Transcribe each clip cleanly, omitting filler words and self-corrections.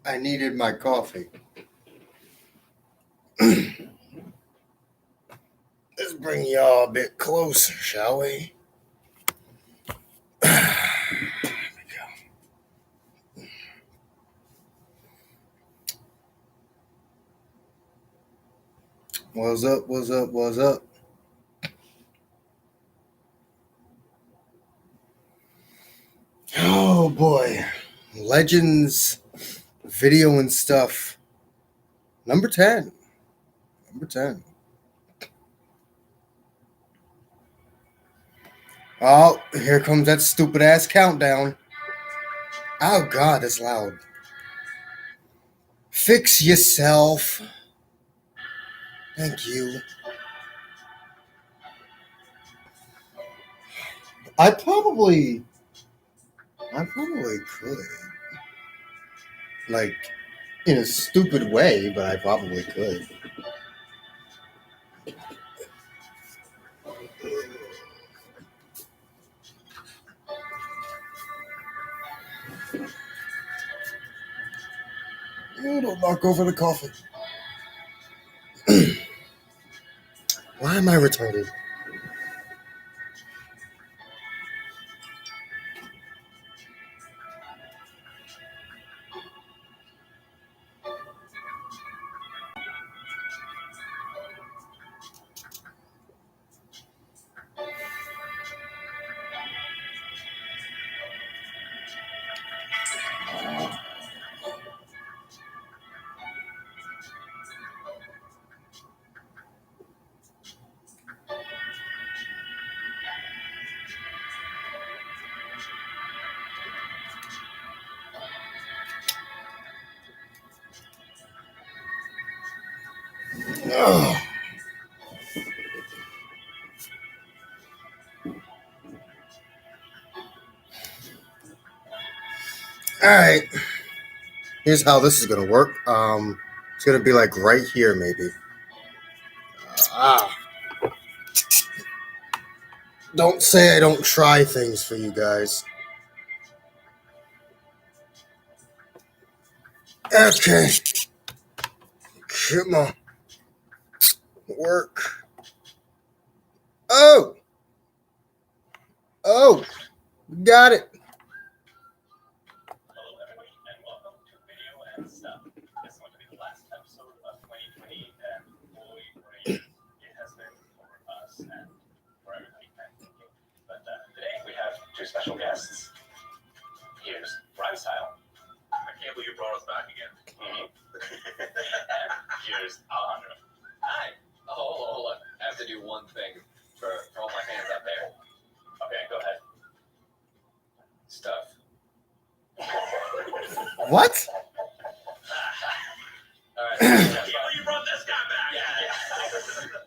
I needed my coffee. Let's bring y'all a bit closer, shall we? What's up? What's up? What's up? Oh boy. Legends video and stuff. Number 10. Number 10. Oh, here comes that stupid ass countdown. Oh god, that's loud. Fix yourself. Thank you. I probably could. Like, in a stupid way, but I probably could. Oh, don't knock over the coffee. Why am I retarded? Ugh. All right. Here's how this is gonna work. It's gonna be like right here, maybe. Ah. Don't say I don't try things for you guys. Okay. Come on. Work. Oh. Oh. Got it. Hello, everybody, and welcome to Video and Stuff. This is going to be the last episode of 2020, and boy, great it has been for us and for everybody, I'm thinking. But today we have two special guests. Here's Rhyme Style. I can't believe you brought us back again. And here's Alejandro. Hi. Oh, hold on. I have to do one thing for all my fans out there. Okay, go ahead. Stuff. What? You brought this guy back. Yeah.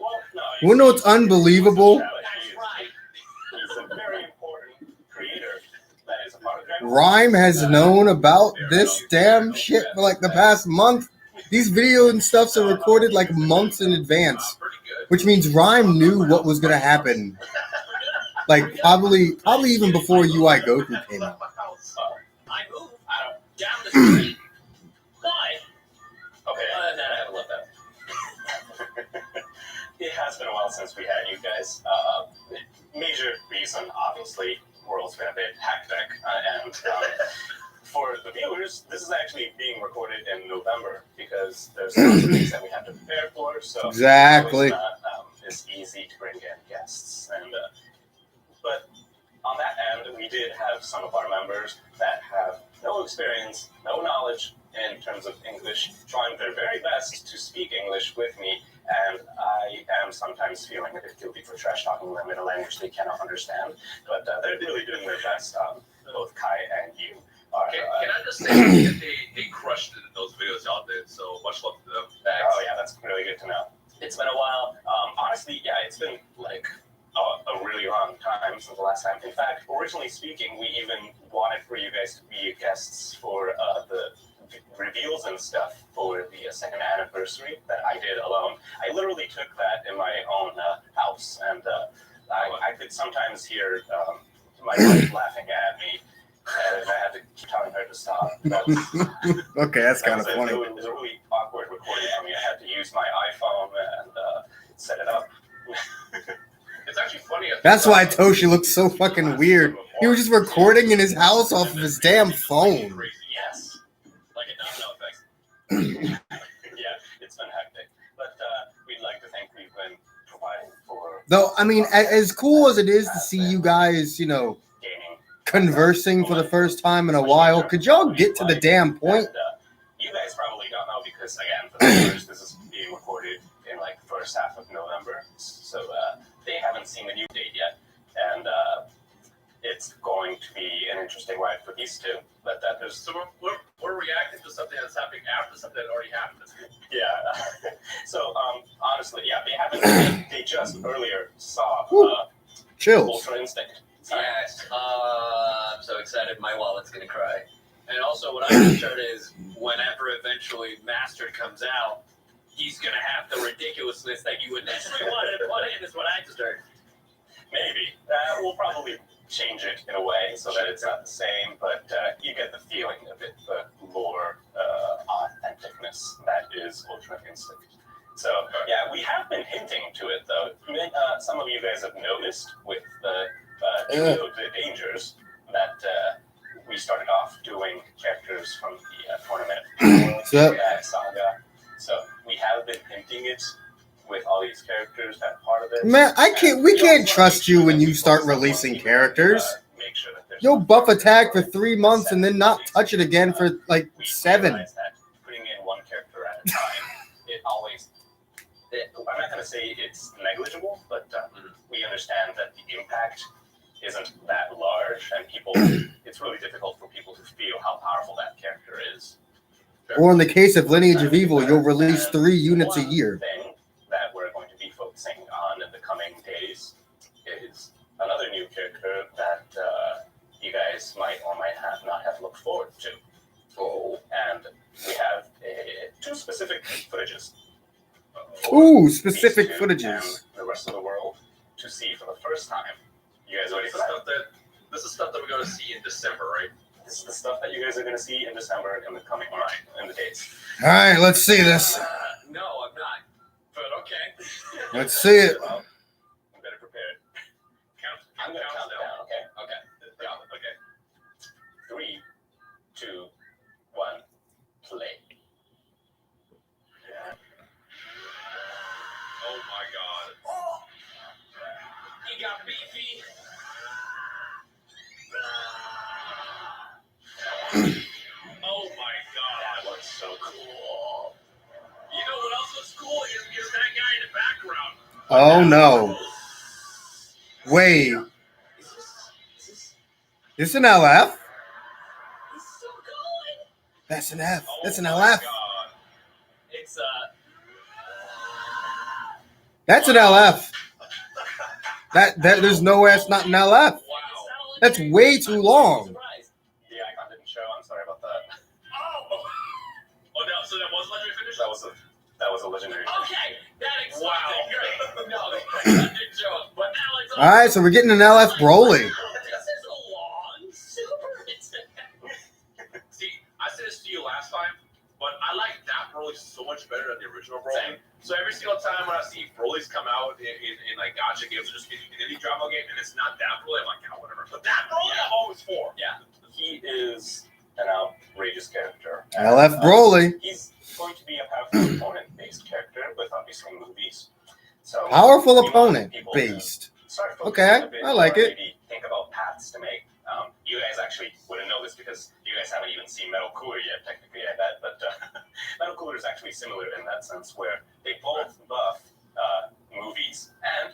Well, no, You wanna know what's unbelievable? That's right. He's a very important creator that is a part of Dragon Ball. Rhyme has known about this damn shit for like the past month. These video and stuffs are recorded like months in advance, Pretty good. which means Rhyme knew what was gonna happen. Like probably even before UI Goku came out. I move down the street. Why? Okay. No, I haven't left that. It has been a while since we had you guys. Major reason, obviously, world's been a bit hectic, and for the viewers, this is actually being recorded in November because there's some things that we have to prepare for. So Exactly. it's not as easy to bring in guests, and but on that end, we did have some of our members that have no experience, no knowledge in terms of English, trying their very best to speak English with me, and I am sometimes feeling a bit guilty for trash talking them in a language they cannot understand, but they're really doing their best. Both Kai and you are. Can I just say that they crushed it in those videos y'all did, so much love to them. Oh yeah, that's really good to know. It's been a while. Honestly, yeah, it's been like a really long time since the last time. In fact, originally speaking, we even wanted for you guys to be guests for the reveals and stuff for the second anniversary that I did alone. I literally took that in my own house, and I could sometimes hear my wife laughing at me, and I had to keep telling her to stop. Okay, that's kind of funny. It was a really awkward recording for me. I had to use my iPhone and set it up. It's actually funny. That's why Toshi looks so fucking weird. He was just recording in his house off of his damn phone. Yes. Like a domino effect. Yeah, it's been hectic. But we'd like to think we've been providing for Though, I mean, as cool as it is to see you guys, you know, gaming. conversing for the first time in a while, could y'all get to the damn point? And, you guys probably don't know because, again, for the viewers, this is being recorded in like the first half of November. So they haven't seen the new date yet. And it's going to be an interesting ride for these two. But there's So we're reacting to something that's happening after something that already happened. yeah. So honestly, yeah, they haven't. They just earlier saw Chills. Ultra Instinct. Yes. I'm so excited. My wallet's gonna cry. And also, what I'm concerned is whenever eventually Mastered comes out, he's gonna have the ridiculousness that you initially wanted to put in. Is what I just heard. Maybe we'll probably change it in a way so that it's not the same, but you get the feeling of it, the more authenticness that is Ultra Instinct. So yeah, we have been hinting to it though. Some of you guys have noticed with the Trio Dangers that we started off doing characters from the tournament saga. So we have been hinting it with all these characters that part of it. Man, we can't trust you when you start releasing characters. Make sure that You'll buff a tag for 3 months and then not touch it again for like we 7. realize that putting in one character at a time, it always. I'm not going to say it's negligible, but we understand that the impact isn't that large, and it's really difficult for people to feel how powerful that character is. Or in the case of Lineage of Evil, you'll release 3 units a year. Thing that we're going to be focusing on in the coming days is another new character that you guys might or might not have looked forward to. And we have 2 specific footages. Ooh, specific These two footages. and the rest of the world to see for the first time. You guys ready This for is that? this is stuff that we're gonna see in December, right? This is the stuff that you guys are going to see in December in the coming in the dates. All right, let's see this. No, I'm not. But okay. Let's see it. Well, I'm better prepared. I'm going to count down, okay? Okay. Yeah, okay. 3, 2, 1, play. Oh my god. He got beefy. Oh my god. That looks so cool. You know what else looks cool? Is that guy in the background. Oh no. Wait. Is This an LF? He's so good. That's an F. That's an Oh LF. my god. It's That's an LF. That there's no way it's not an LF. Wow. That's way too long. Surprise. The icon didn't show. I'm sorry about that. Oh. Oh no, so that was legendary finish? That was a legendary. Okay, that explains Wow. it. No, that didn't show us. But now it's All right, so we're getting an LF Broly. This is a long super. See, I said this to you last time, but I like that Broly so much better than the original Broly. Same. So every single time when I see Broly's come out in like gacha games or just in any drama game and it's not that Broly, I'm like, oh, whatever. But that Broly, I'm always for. Yeah, he is an outrageous character. LF Broly. He's going to be a powerful opponent-based character with obviously movies. So Powerful we want opponent people to based. start focusing Okay, a bit I like more, it. Maybe think about paths to make. You guys actually wouldn't know this because you guys haven't even seen Metal Cooler yet, technically, I bet. But Metal Cooler is actually similar in that sense, where they both buff movies and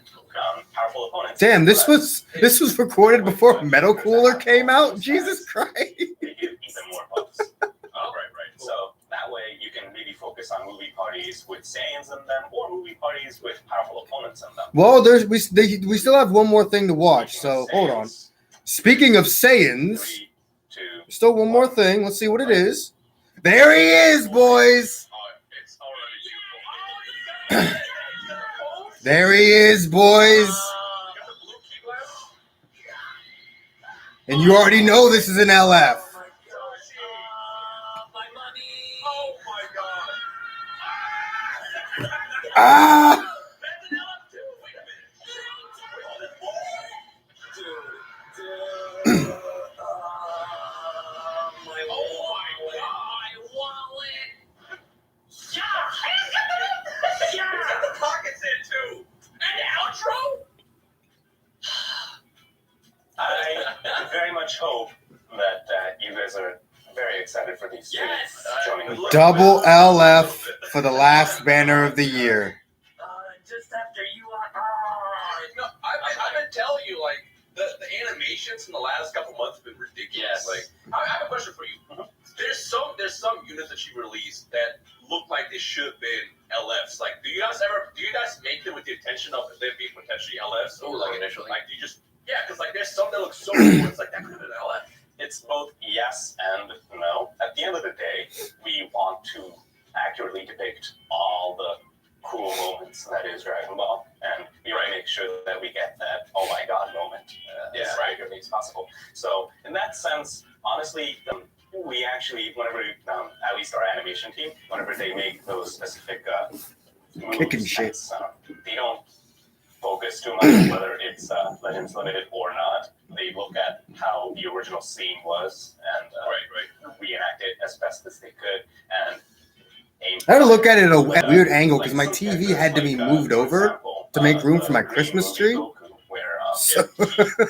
powerful opponents. Damn, this but was recorded before Metal Cooler came out. Jesus Christ. they give even more buffs. Oh, right. So that way you can maybe focus on movie parties with Saiyans in them, or movie parties with powerful opponents in them. Well, we still have one more thing to watch. So hold on. Speaking of Saiyans, 3, 2, still one more thing. Let's see what it is. There he is, boys. It's already you. There he is, boys. You got the blue key glass? And you already know this is an LF. my money. Oh my god. Ah! That's an LF too. Wait a minute. Dude. My wallet. He's got the pockets in too. And the outro. I very much hope that you guys are very excited for these Yes. two joining us. Double LF for the last banner of the year. Just after you are. No, I've been telling you, like, the animations in the last couple months have been ridiculous. Yes. Like, I have a question for you. There's some units that you released that look like they should have been LFs. Like, do you guys make them with the intention of them being potentially LFs? Oh, like initially? Like, do you just, yeah, because, like, there's some that look so cool, it's like, that could have been an LF. It's both yes and no. At the end of the day, we want to accurately depict all the cool moments that is Dragon Ball, and we want to make sure that we get that oh my god moment as regularly as possible. So in that sense, honestly, we actually, whenever at least our animation team, whenever they make those specific moves, Kicking shit. they don't focus too much on whether it's Legends Limited or not. They look at how the original scene was and reenact it as best as they could and aim. I had to look at it at a weird angle Like because my some TV characters, had to be like, moved for over example, to make room the for my Green Christmas movie tree. Goku, where, So- he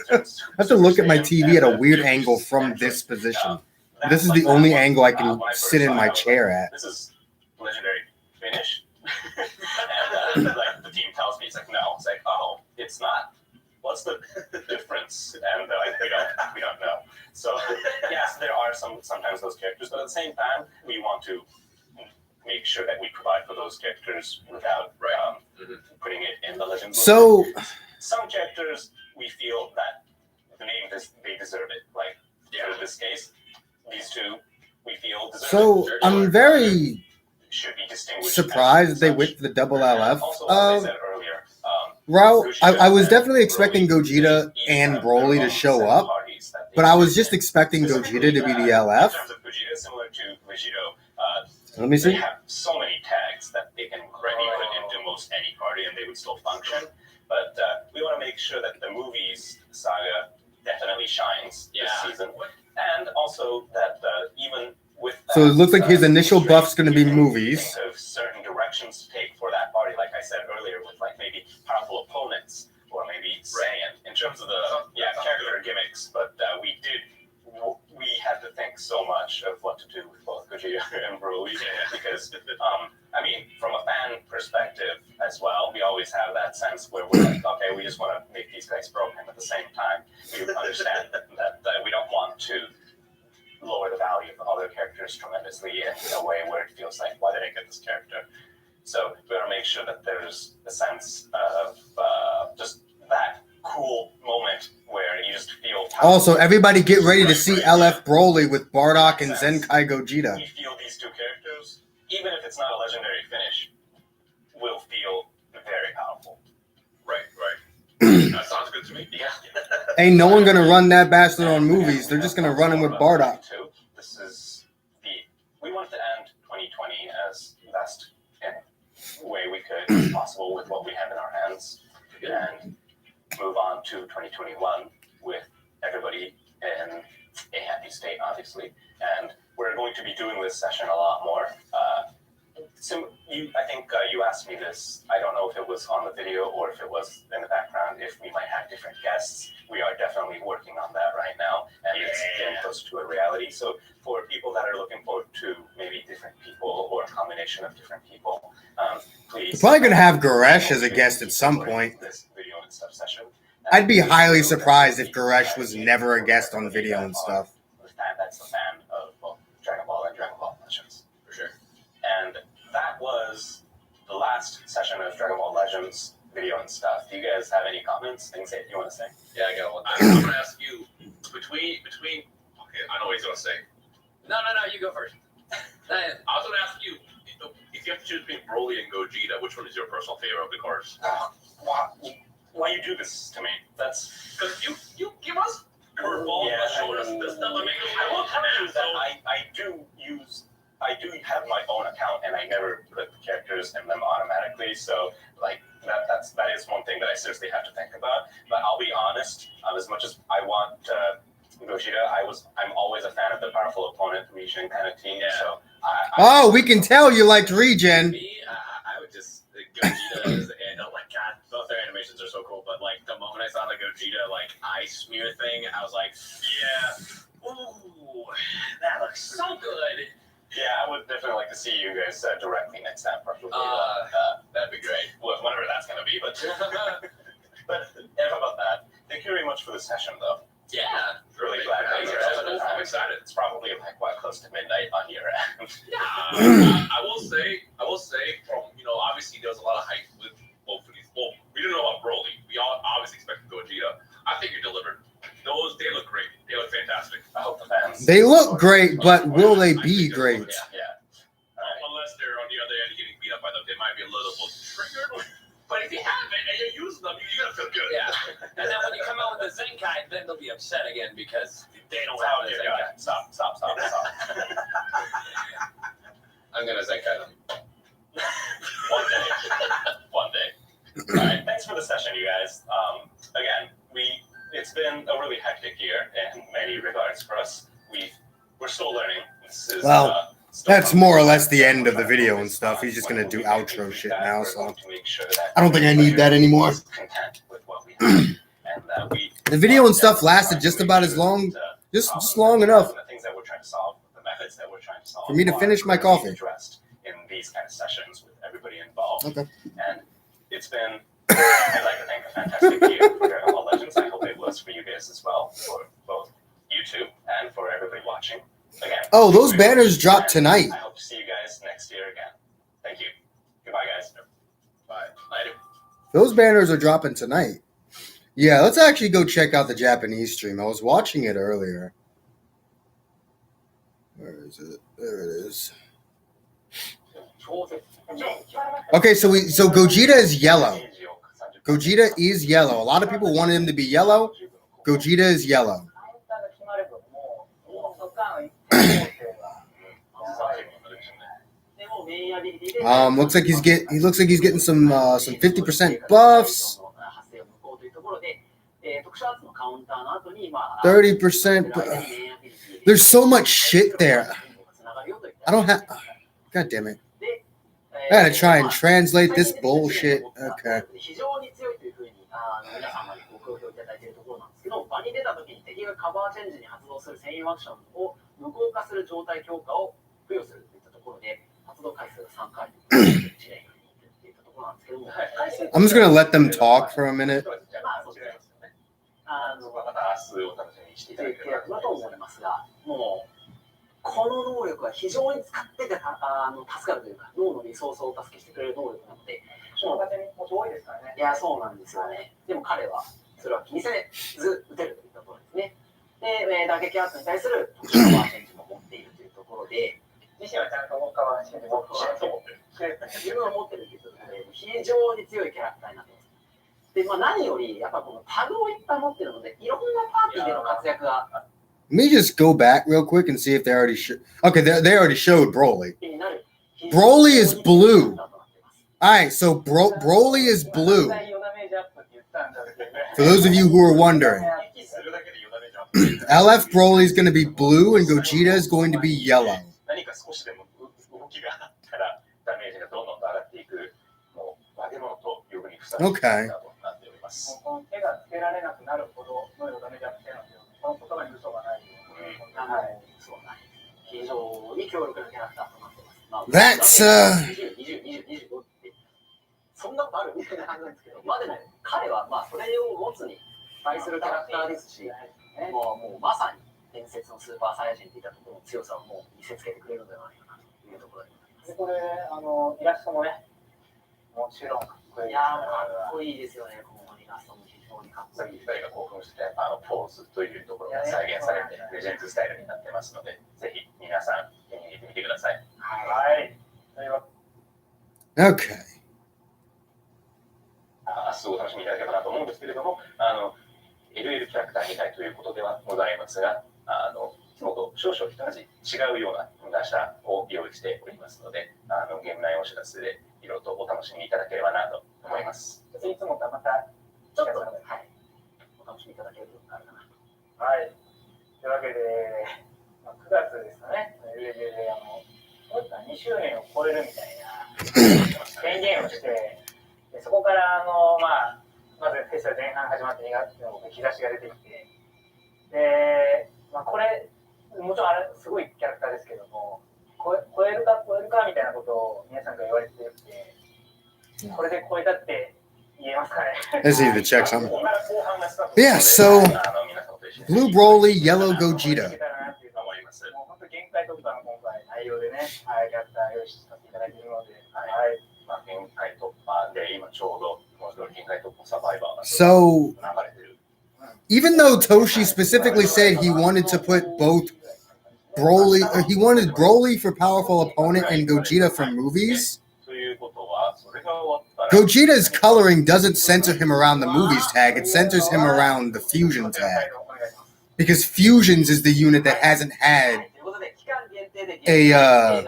turns I have to look at my Super Saiyan TV at a and weird then angle from naturally. this position. That- This is like the that only one, angle I can when I first sit in saw it, my I was chair like, at. This is legendary finish. And like the team tells me, it's like, no. It's like, oh, it's not. What's the difference? And like, we don't know. So yes, there are sometimes those characters, but at the same time, we want to make sure that we provide for those characters without putting it in the Legends. So Some characters we feel that the name they deserve it. Like in this case, these two we feel deserve so it. I'm very Should be distinguished surprised as they such. went the double And LF also, as I said earlier, route. I Gogeta was and definitely expecting Broly, Gogeta they and have Broly their to own show set up, parties that they but I was use. just expecting Gogeta to be the LF. In terms of Gogeta, similar to Vegito, Let me they see. have so many tags that they can be put into most any party and they would still function. But we want to make sure that the movies saga definitely shines this season, and also that even with that, So it looks like his initial buff's going to be you can movies. think of certain directions to take for that party, like I said earlier, with like maybe powerful opponents or maybe Saiyan in terms of the character gimmicks. But we had to think so much of what to do with both Gogeta and Broly because I mean, from a fan perspective as well, we always have that sense where we're like, okay, we just want to make these guys broken. At the same time, we understand that we don't want to lower the value of other characters tremendously in a way where it feels like, why did I get this character? So we want to make sure that there's a sense of just that cool moment where you just feel Also, everybody get ready to see LF Broly with Bardock and Zenkai Gogeta. we feel these two characters, even if it's not a legendary finish, will feel very powerful. Right. That sounds good to me. Yeah. Ain't no one gonna run that bastard on movies. They're just gonna run him with Bardock. This is we wanted to end 2020 as best way we could possible with what we have in our hands, and move on to 2021 with everybody in a happy state, obviously. And we're going to be doing this session a lot more. I think you asked me this. I don't know if it was on the video or if it was in the background, if we might have different guests. We are definitely working on that right now, and it's getting close to a reality. So for people that are looking forward to maybe different people or a combination of different people, please. We're probably gonna have Goresh as a guest at some point. This video and stuff session. I'd be highly surprised if Goresh was never a guest on video and stuff. That's a fan of Dragon Ball and Dragon Ball Legends. For sure. And that was the last session of Dragon Ball Legends video and stuff. Do you guys have any comments, things that you want to say? Yeah, I got one. I'm gonna ask you between. Okay, I know what he's gonna say. No, you go first. I was gonna ask you if you have to choose between Broly and Gogeta, which one is your personal favorite of the cards? Why you do this to me? That's Because you give us curveballs by showing us this stuff. I mean, I will tell you that I do use I do have my own account, and I never put the characters in them automatically. So like that is one thing that I seriously have to think about. But I'll be honest, as much as I want Gogeta, I'm always a fan of the powerful opponent Regen kind of team. Yeah. So Oh, we can tell you liked Regen. Me, I would just Gogeta's and like God, both their animations are so cool. But like the moment I saw the Gogeta like eye smear thing, I was like, yeah, ooh, that looks so good. yeah, I would definitely like to see you guys directly next time, preferably. That'd be great. Whenever that's gonna be, but enough about that. Thank you very much for the session, though. Yeah, Really glad that you're I'm excited. It's probably like quite close to midnight on your end. yeah. I will say, from obviously there was a lot of hype with both of these. Well, we didn't know about Broly. We all obviously expected Gogeta. I think you delivered. They look great. They look fantastic. I hope the fans. They look great, but will they be great? Yeah. Unless they're on the other end getting beat up by them, they might be a little bit triggered. But if you have it and you're using them, you're gonna feel good. Yeah. And then when you come out with a Zenkai, then they'll be upset again because they don't Oh, have a dear Zenkai. God. Stop. I'm gonna Zenkai them. One day. All right. Thanks for the session, you guys. Again, it's been a really hectic year in many regards for us. We're still learning. This is, Well, still that's more or less the end of the video and stuff. He's just gonna do outro shit now, so I don't think I need that anymore. Content with what we have, and The video and stuff lasted just about as long, just long enough The things that we're trying to solve, the methods that we're trying to solve, for me to finish my coffee. addressed in these kind of sessions with everybody involved. Okay. And it's been, I'd like to thank a fantastic year for Dragon Ball Legends. I hope it was for you guys as well, for both YouTube and for everybody watching. Again. Oh, those banners drop tonight. I hope to see you guys next year again. Thank you. Goodbye, guys. Bye. Later. Those banners are dropping tonight. Yeah, let's actually go check out the Japanese stream. I was watching it earlier. Where is it? There it is. Okay, so Gogeta is yellow. Gogeta is yellow. A lot of people wanted him to be yellow. Gogeta is yellow. Looks like he's getting some 50% buffs. 30%. There's so much shit there. I don't have. God damn it. I gotta try and translate this bullshit. Okay. 非常に強いというふうに皆様にご好評いただいているところなんですけど、場に出た時に敵がカバーチェンジに発動する専用アクションを無効化する状態強化を付与するといったところで、発動回数が3回という事例が出ていたところなんですけども、 I'm just gonna let them talk for a minute. また明日お楽しみにしていただければだと思いますが、もうこの能力は非常に使ってて助かるというか、脳のリソースをお助けしてくれる能力なので、もう遠いですからね。いや、そうなんですよね。でも彼はそれは気にせず打てるといったところですね。で、打撃アーツに対する特殊なチェンジも持っているというところで、自身はちゃんとカバーチェンジを持ってる。自分は持ってるということで、非常に強いキャラクターになってます。で、何よりやっぱこのタグをいっぱい持ってるので、いろんなパーティーでの活躍が。 Let me just go back real quick and see if they already okay, they already showed Broly. Broly is blue. All right, so Broly is blue. For those of you who are wondering, LF Broly is going to be blue and Gogeta is going to be yellow. 何か少しでも動きがあったらダメージがどんどん上がっていくもう化け物と呼ぶにふさわしいキャラクターとなっております。手がつけられなくなるほどのダメージアップしてなんですよ。この言葉に嘘がないように。そうなんです。非常に強力なキャラクターとなってます。That's 20、20、20、25ってそんなことあるみたいな感じなんですけど、までね、彼はそれを持つに対するキャラクターですし、もうまさに伝説のスーパーサイヤ人っていったところの強さをもう見せつけてくれるのではないかなというところでございます。これイラストもね、もちろんかっこいい。いやかっこいいですよね。このイラストも非常にかっこいい。2人が興奮してポーズというところが再現されてレジェンドスタイルになってますので、ぜひ皆さん手に入れてみてください。はい。okay. 明日お楽しみいただければなと思うんですけれども、LL キャラクター2体ということではございますが、いつもと少々一味違うような打者を用意して知らせでいろいろとお楽しみいただければなと思います。いつもとはまたちょっと、はい、お楽しみいただけるようになるかな。はい。というわけで、9月ですかね、UAJ で2周年を超えるみたいな宣言をして、でそこからまずフェスは前半始まって2月の日差しが出てきて、で、これ、もちろんあれすごいキャラクターですけども、超えるかみたいなことを皆さんが言われてて、これで超えたって言えますかね。Let's see the check something. Yeah, so blue Broly, yellow Gogeta. 本当限界突破の今回内容でね、キャラクター用意させていただいているので、限界突破で今ちょうど限界突破サバイバーが So 流れてる。even though Toshi specifically said he wanted to put both Broly, he wanted Broly for powerful opponent and Gogeta for movies, ということは、それが終わったら Gogeta's coloring doesn't center him around the movies tag, it centers him around the fusion tag. Because fusions is the unit that hasn't had a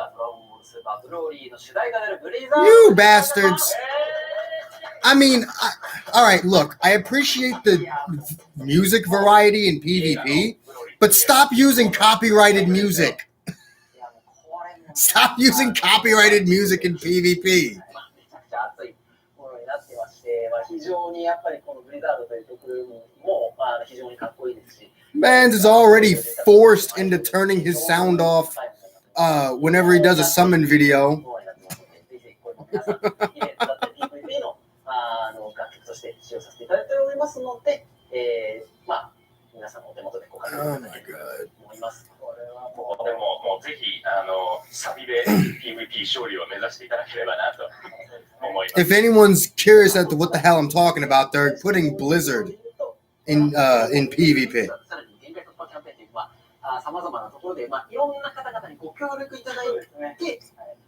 you bastards. I mean, all right, look, I appreciate the music variety in PvP, but stop using copyrighted music. Stop using copyrighted music in PvP. 非常にやっぱりこのブリザードという曲も非常にかっこいいですし。Mans is already forced into turning his sound off whenever he does a summon video. として使用させていただいておりますので、皆さんのお手元でご確認いただければと思います。これはもうでもぜひサビで PVP 勝利を目指していただければなと思います。If anyone's curious as to what the hell I'm talking about, they're putting Blizzard in PvP. さまざまなところで、いろんな方々にご協力いただいて、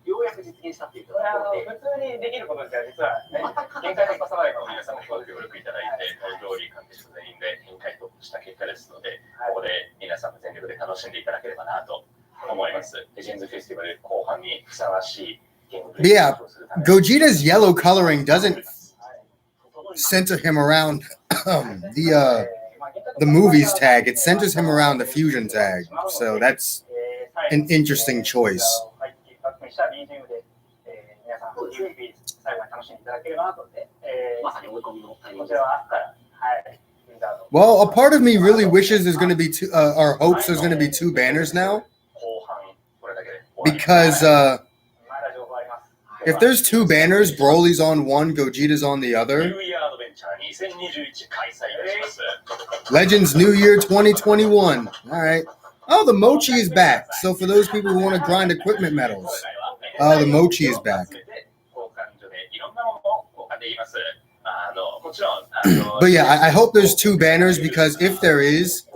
ようやく実現したっていうところで、普通にできることですから、実は、限界突破サバイバーの皆さんもご協力いただいて、料理関係者全員で限界突破した結果ですので、ここで皆さんも全力で楽しんでいただければなと思います。レジェンズフェスティバル後半にふさわしいゲームプレイ Yeah, Gogeta's yellow coloring doesn't center him around the movies tag. It centers him around the fusion tag. So that's an interesting choice. Well, a part of me really wishes there's going to be two, or hopes there's going to be two banners now. Because if there's two banners, Broly's on one, Gogeta's on the other. Legends New Year 2021. All right. Oh, the Mochi is back. So for those people who want to grind equipment medals, the Mochi is back. But yeah, I hope there's two banners because if there is,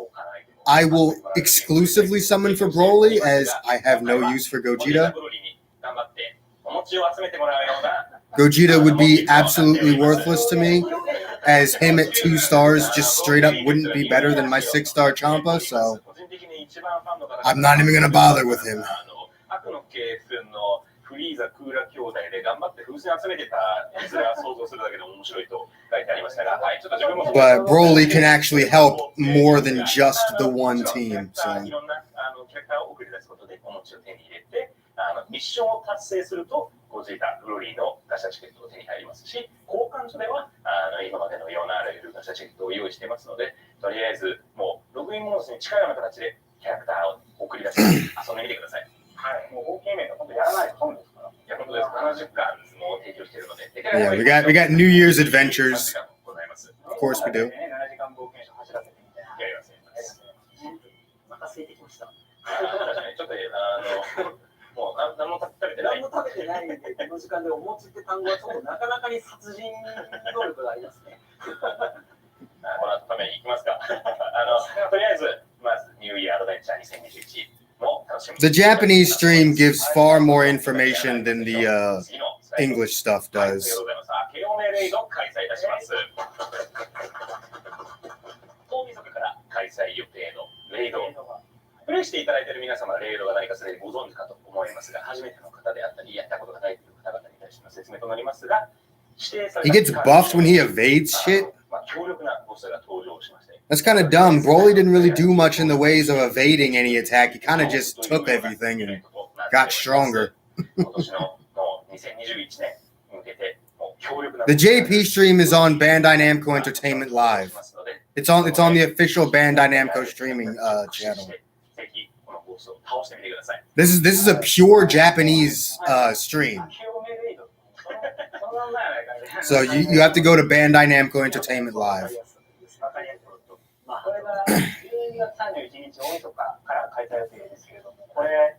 I will exclusively summon for Broly as I have no use for Gogeta. Gogeta would be absolutely worthless to me, as him at 2 stars just straight up wouldn't be better than my 6-star Champa, so I'm not even going to bother with him. But Broly can actually help more than just the one team, so. ミッションを達成するとゴジータ、ブロリーのガシャチケットを手に入りますし、交換所では今までのようなあらゆるガシャチケットを用意していますので、とりあえずもうログインモードに近いような形でキャラクターを送り出して遊んでみてください。はい、もう合計面が本当やらないと本ですから。いや本当です。70巻も提供しているので。Yeah, we got New Year's adventures. Of course we do. 7時間冒険者走らせてみたいな。やります。また空いてきました。ちょっともう何も食べてない。何も食べてないんで、この時間でお餅って単語はちょっとなかなかに殺人能力がありますね。この後食べに行きますか。とりあえず、まずニューイヤーアドベンチャー2021も楽しみ。 The Japanese stream gives far more information than the English stuff does. ケオネレイド開催いたします。大晦日から開催予定のレイド。プレイしていただいている皆様はレイドが何かすでにご存知かと思いますが、初めての方であったり、やったことがないという方々に対しての説明となりますが、指定さ He れ gets た buffed when he evades shit. 強力なボスが登場しまして、 That's kind of dumb. Broly didn't really do much in the ways of evading any attack. He kind of just took everything and got stronger. 今年のもう2021年に向けて、もう強力な The JP stream is on Bandai Namco Entertainment Live. It's on the official Bandai Namco streaming channel. ぜひこのボスを倒してみてください。 This is a pure Japanese stream. So you have to go to Bandai Namco Entertainment Live. これが12月31日大晦日から開催予定ですけれども、これ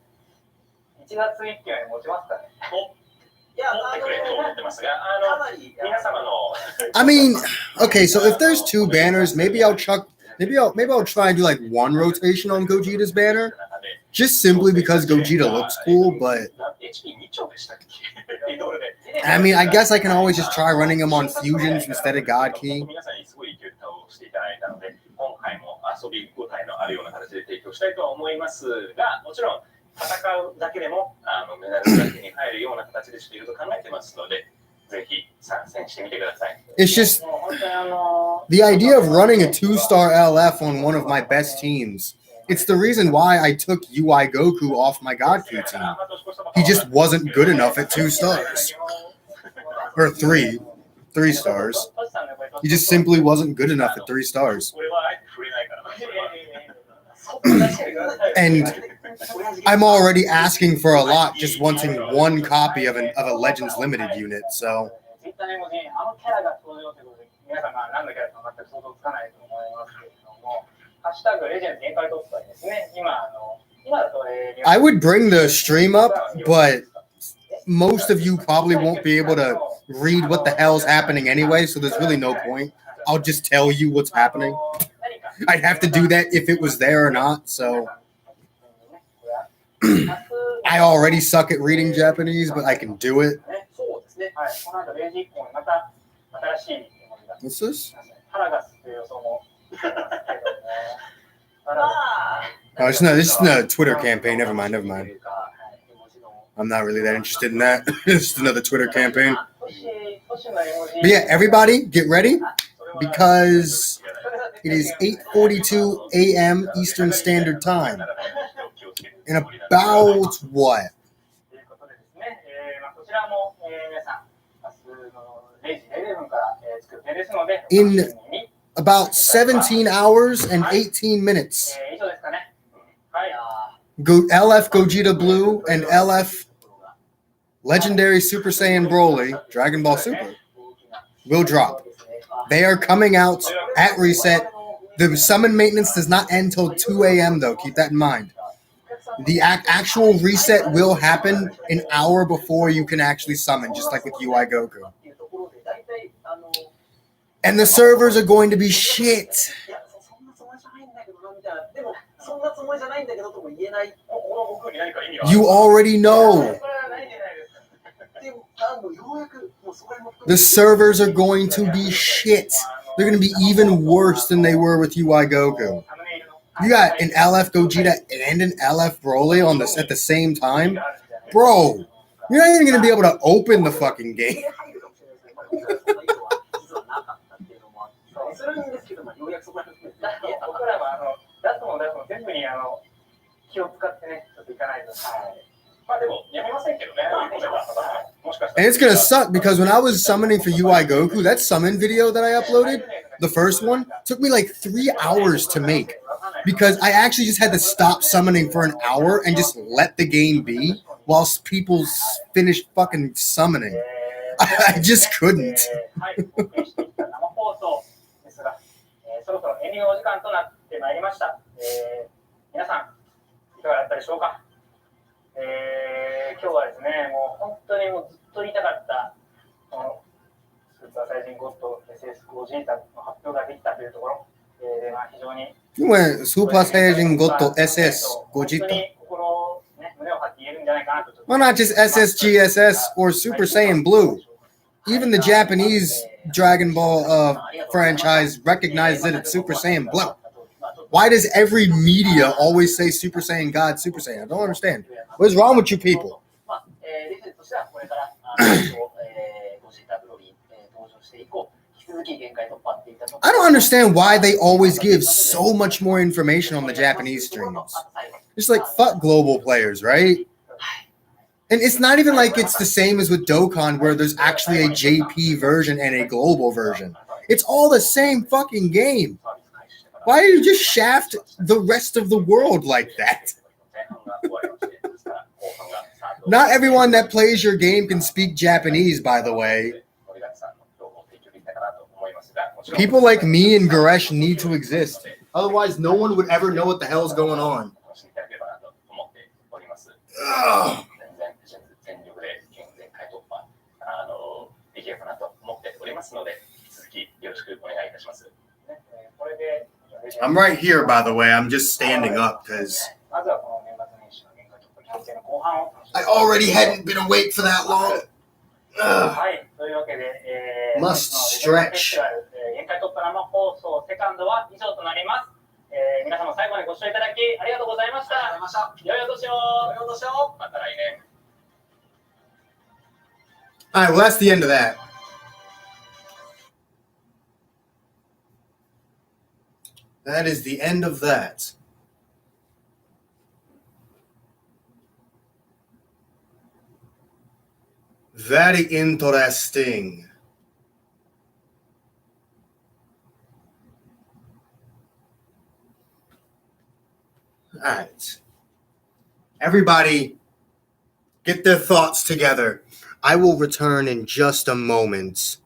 1月1日まで持ちますかね。いや、持ってくれと思ってますが、かなり皆様の I mean, okay, so if there's two banners, maybe I'll try and do like one rotation on Gogeta's banner, just simply because Gogeta looks cool. But HP2 兆でしたっけ？ I mean, I guess I can always just try running him on fusions instead of God Key. 皆さんにすごい勢いで倒していただいたので、今回も遊び応えのあるような形で提供したいとは思いますが、もちろん戦うだけでもメダルが手に入るような形でしていると考えてますので、ぜひ参戦してみてください。 It's just the idea of running a 2-star LF on one of my best teams. It's the reason why I took UI Goku off my God Key team. He just wasn't good enough at 2 stars. Or 3 stars. He just simply wasn't good enough at 3 stars. これはあえて触れないからな。 And I'm already asking for a lot, just wanting one copy of a Legends Limited unit. So ツイッターでもね、あのキャラが登場ということで、皆さんが何のキャラか全く想像つかないと思いますけれども、ハッシュタグレジェンド限界突破ですね、今だと、I would bring the stream up, but most of you probably won't be able to read what the hell's happening anyway, so there's really no point. I'll just tell you what's happening. I'd have to do that if it was there or not, so I already suck at reading Japanese, but I can do it. そうですね、はい、この後0時以降にまた新しい文字が What's this? パラガスという予想も。Oh, it's not. This is not a Twitter campaign. Never mind. I'm not really that interested in that. It's just another Twitter campaign. But yeah, everybody get ready because it is 8:42 a.m. Eastern Standard Time. In about what? ということでですね、こちらも、皆さん、明日の0時00分から作る予定ですので、 In about 17 hours and 18 minutes. 以上ですかね。はい。LF Gogeta Blue and LF Legendary Super Saiyan Broly, Dragon Ball Super, will drop. They are coming out at reset. The summon maintenance does not end till 2 a.m. though. Keep that in mind. The actual reset will happen an hour before you can actually summon, just like with UI Goku. And the servers are going to be shit. You already know. The servers are going to be shit. They're going to be even worse than they were with UI Goku. You got an LF Gogeta and an LF Broly on this at the same time? Bro, you're not even going to be able to open the fucking game. And it's going to suck because when I was summoning for UI Goku, that summon video that I uploaded, the first one, took me like 3 hours to make. Because I actually just had to stop summoning for an hour and just let the game be whilst people finished fucking summoning. I just couldn't. そろそろエンディングお時間となってまいりました。皆さんいかがだったでしょうか。今日はですね、もう本当にもうずっと言いたかったこのスーパーサイジンゴッド SS ゴジータの発表ができたというところ、でまあ非常に You went Super Saiyan Goto SS Gogeta. Why not just SSGSS or Super Saiyan Blue? Even the Japanese Dragon Ball franchise recognizes it as Super Saiyan Blue. Why does every media always say Super Saiyan God, Super Saiyan? I don't understand. What is wrong with you people? I don't understand why they always give so much more information on the Japanese streams. Just like fuck global players, right? And it's not even like it's the same as with Dokkan where there's actually a JP version and a global version. It's all the same fucking game. Why do you just shaft the rest of the world like that? Not everyone that plays your game can speak Japanese, by the way. People like me and Goresh need to exist. Otherwise, no one would ever know what the hell's going on. Ugh. I'm right here, by the way. I'm just standing up because I already hadn't been awake for that long. Ugh. Must stretch. 皆様最後までご視聴いただきありがとうございました。良いお年を。また来年。All right, well, that's the end of that. That is the end of that. Very interesting. All right. Everybody, get their thoughts together. I will return in just a moment.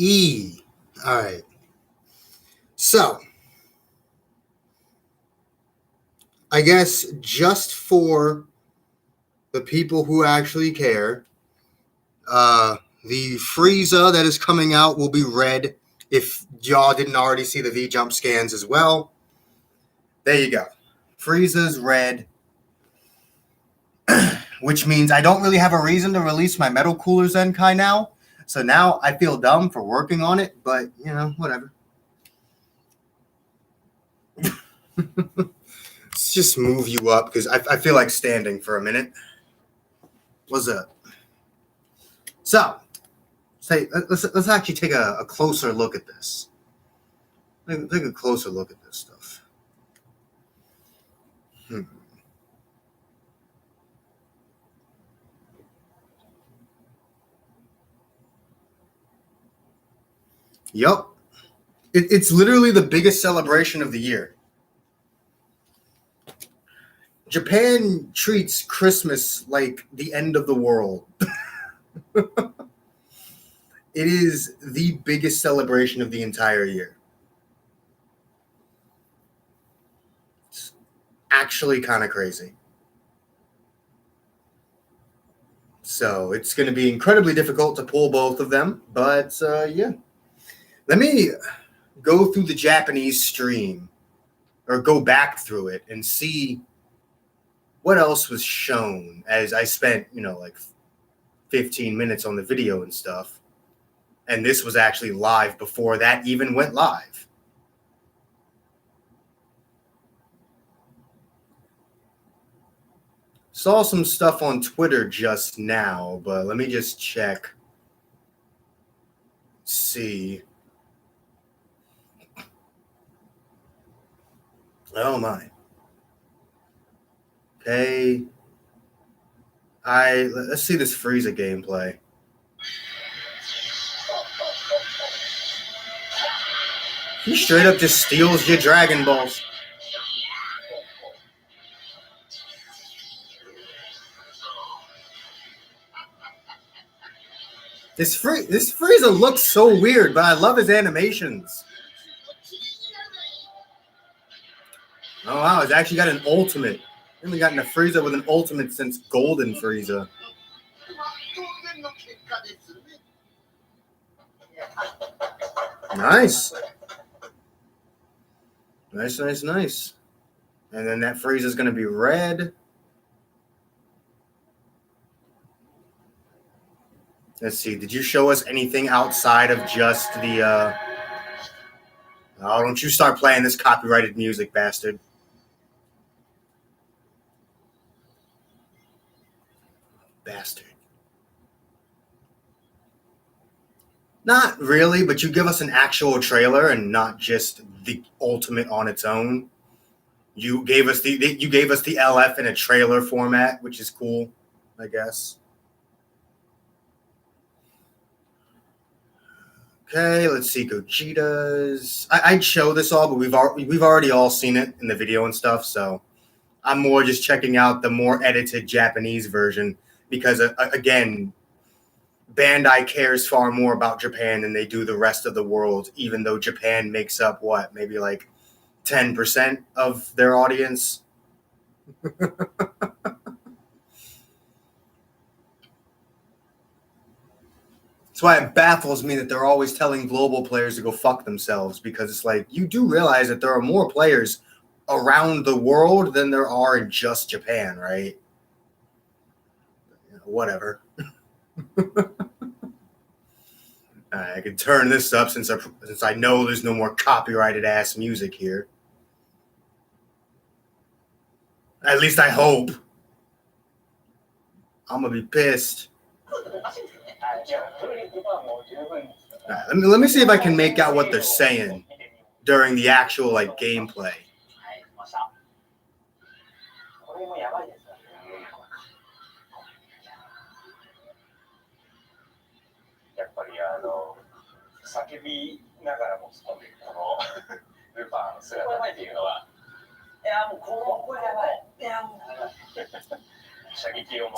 E. All right. So, I guess just for the people who actually care, the Frieza that is coming out will be red. If y'all didn't already see the V-Jump scans as well, there you go. Frieza's red, which means I don't really have a reason to release my Metal Cooler Zenkai now. So now I feel dumb for working on it, but, you know, whatever. Let's just move you up because I feel like standing for a minute. What's up? So, let's actually take a closer look at this. Take a closer look at this stuff. Yep. It's literally the biggest celebration of the year. Japan treats Christmas like the end of the world. It is the biggest celebration of the entire year. It's actually kind of crazy. So it's going to be incredibly difficult to pull both of them. But yeah. Let me go through the Japanese stream or go back through it and see what else was shown as I spent, you know, like 15 minutes on the video and stuff. And this was actually live before that even went live. Saw some stuff on Twitter just now, but let me just check. See. Oh my. Okay. Let's see this Frieza gameplay. He straight up just steals your Dragon Balls. This Frieza looks so weird, but I love his animations. Oh wow, it's actually got an ultimate. I haven't gotten a Frieza with an ultimate since Golden Frieza. Nice. Nice. And then that Frieza's going to be red. Let's see. Did you show us anything outside of just the... Oh, don't you start playing this copyrighted music, bastard. Bastard. Not really, but you give us an actual trailer and not just the ultimate on its own. You gave us the LF in a trailer format, which is cool, I guess. Okay, let's see Gogeta's. I'd show this all, but we've already all seen it in the video and stuff. So I'm more just checking out the more edited Japanese version because again, Bandai cares far more about Japan than they do the rest of the world, even though Japan makes up what, maybe like 10% of their audience. That's why it baffles me that they're always telling global players to go fuck themselves, because it's like, you do realize that there are more players around the world than there are in just Japan, right? Whatever. I can turn this up since I know there's no more copyrighted ass music here. At least I hope. I'm gonna be pissed. Right, let me see if I can make out what they're saying during the actual like gameplay.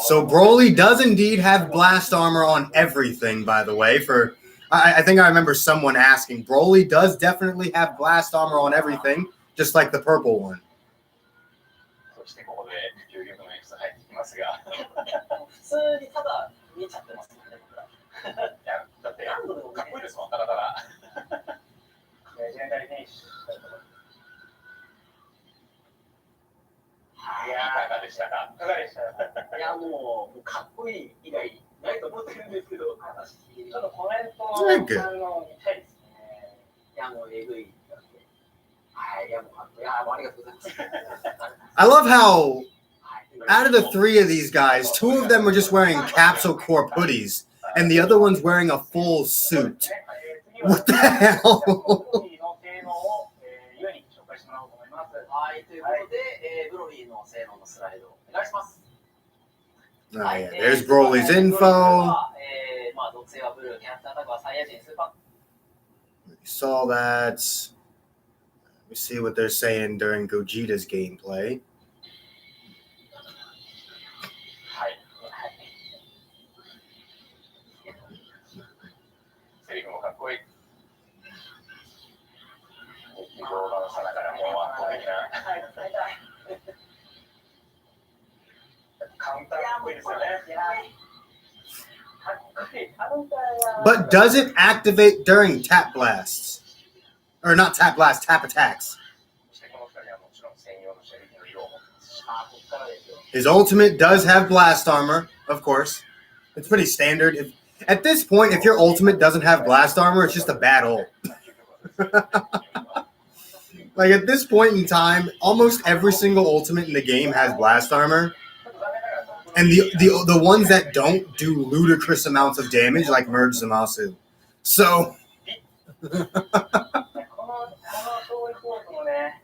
So Broly does indeed have blast armor on everything, by the way. For I think I remember someone asking. Broly does definitely have blast armor on everything, just like the purple one. そしてここで究極のエクス入ってきますが。普通にただ見ちゃってますね、僕ら。いや、だって何度でもかっこいいですもん、ただただ。レジェンダリーフィニッシュ。いやー、いかがでしたか。いかがでしたか。いや、もうかっこいい以外ないと思ってるんですけど、私、ちょっとコメントのなんか反応見たいですね。いや、もうえぐい。はい、いや、もうかっこいい。いや、もうありがとうございます。 I love how はい、 out of the 3 of these guys, 2 of them were just wearing Capsule Corp hoodies, and the other one's wearing a full suit. What the hell? はい、ということで、ブロリーの性能のスライドお願いします。 Oh, yeah. There's Broly's info. まあ、属性はブルー、キャラクターアタックはサイヤ人、スーパ We saw that. We see what they're saying during Gogeta's gameplay. はい。セリフもかっこいい。動画のさながらもう圧倒的な。カウンターかっこいいですよね。 But does it activate during tap blasts? Or not tap blasts, tap attacks. そしてこの2人はもちろん専用の射撃の色を持ってますし。ここからですよ。 His ultimate does have blast armor, of course. It's pretty standard. At this point, if your ultimate doesn't have blast armor, it's just a bad ult. Like at this point in time, almost every single ultimate in the game has blast armor. And the ones that don't do ludicrous amounts of damage, like Merge Zamasu. So この勝利コースのね。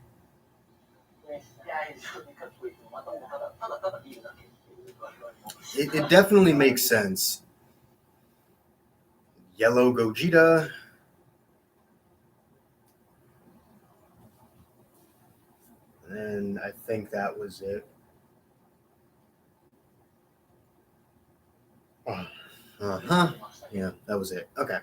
いや、非常にかっこいい。またもうただ見るだけっていう我々も。 it definitely makes sense. Yellow Gogeta. And I think that was it. Uh-huh. Yeah, that was it. Okay.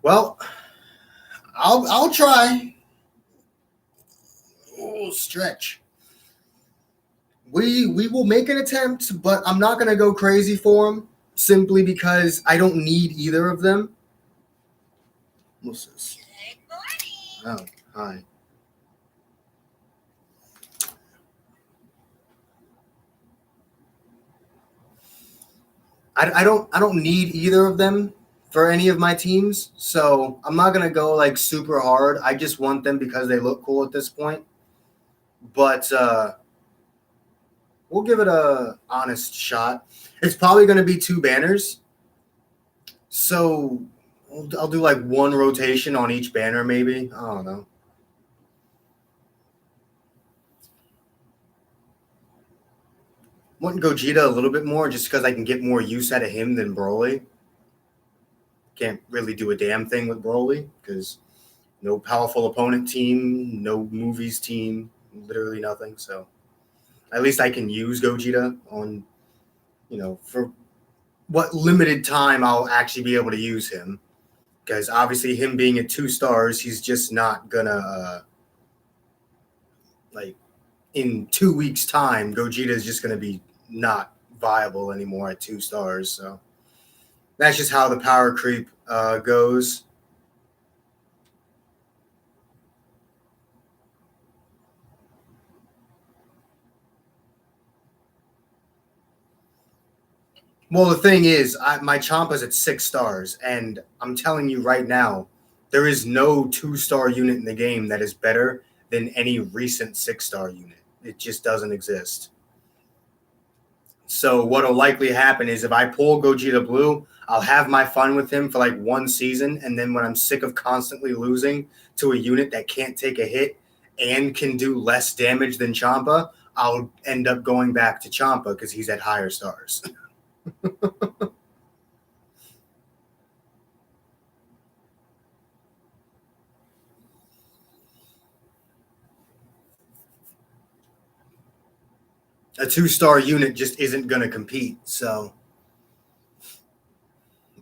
Well, I'll try. Oh, stretch. We will make an attempt, but I'm not gonna go crazy for them simply because I don't need either of them. What's this? Oh, hi. I don't need either of them for any of my teams, so I'm not gonna go like super hard. I just want them because they look cool at this point. But we'll give it a honest shot. It's probably gonna be 2 banners, so I'll do like 1 rotation on each banner, maybe. I don't know. Want Gogeta a little bit more just because I can get more use out of him than Broly. Can't really do a damn thing with Broly because no powerful opponent team, no movies team, literally nothing. So at least I can use Gogeta on, for what limited time I'll actually be able to use him. Because obviously him being at 2 stars, he's just not gonna, in 2 weeks' time, Gogeta is just gonna be not viable anymore at 2 stars. So that's just how the power creep goes. Well, the thing is, my Champa's at 6 stars, and I'm telling you right now, there is no 2-star unit in the game that is better than any recent 6-star unit. It just doesn't exist. So what will likely happen is if I pull Gogeta Blue, I'll have my fun with him for like 1 season, and then when I'm sick of constantly losing to a unit that can't take a hit and can do less damage than Champa, I'll end up going back to Champa because he's at higher stars. A 2-star unit just isn't going to compete, so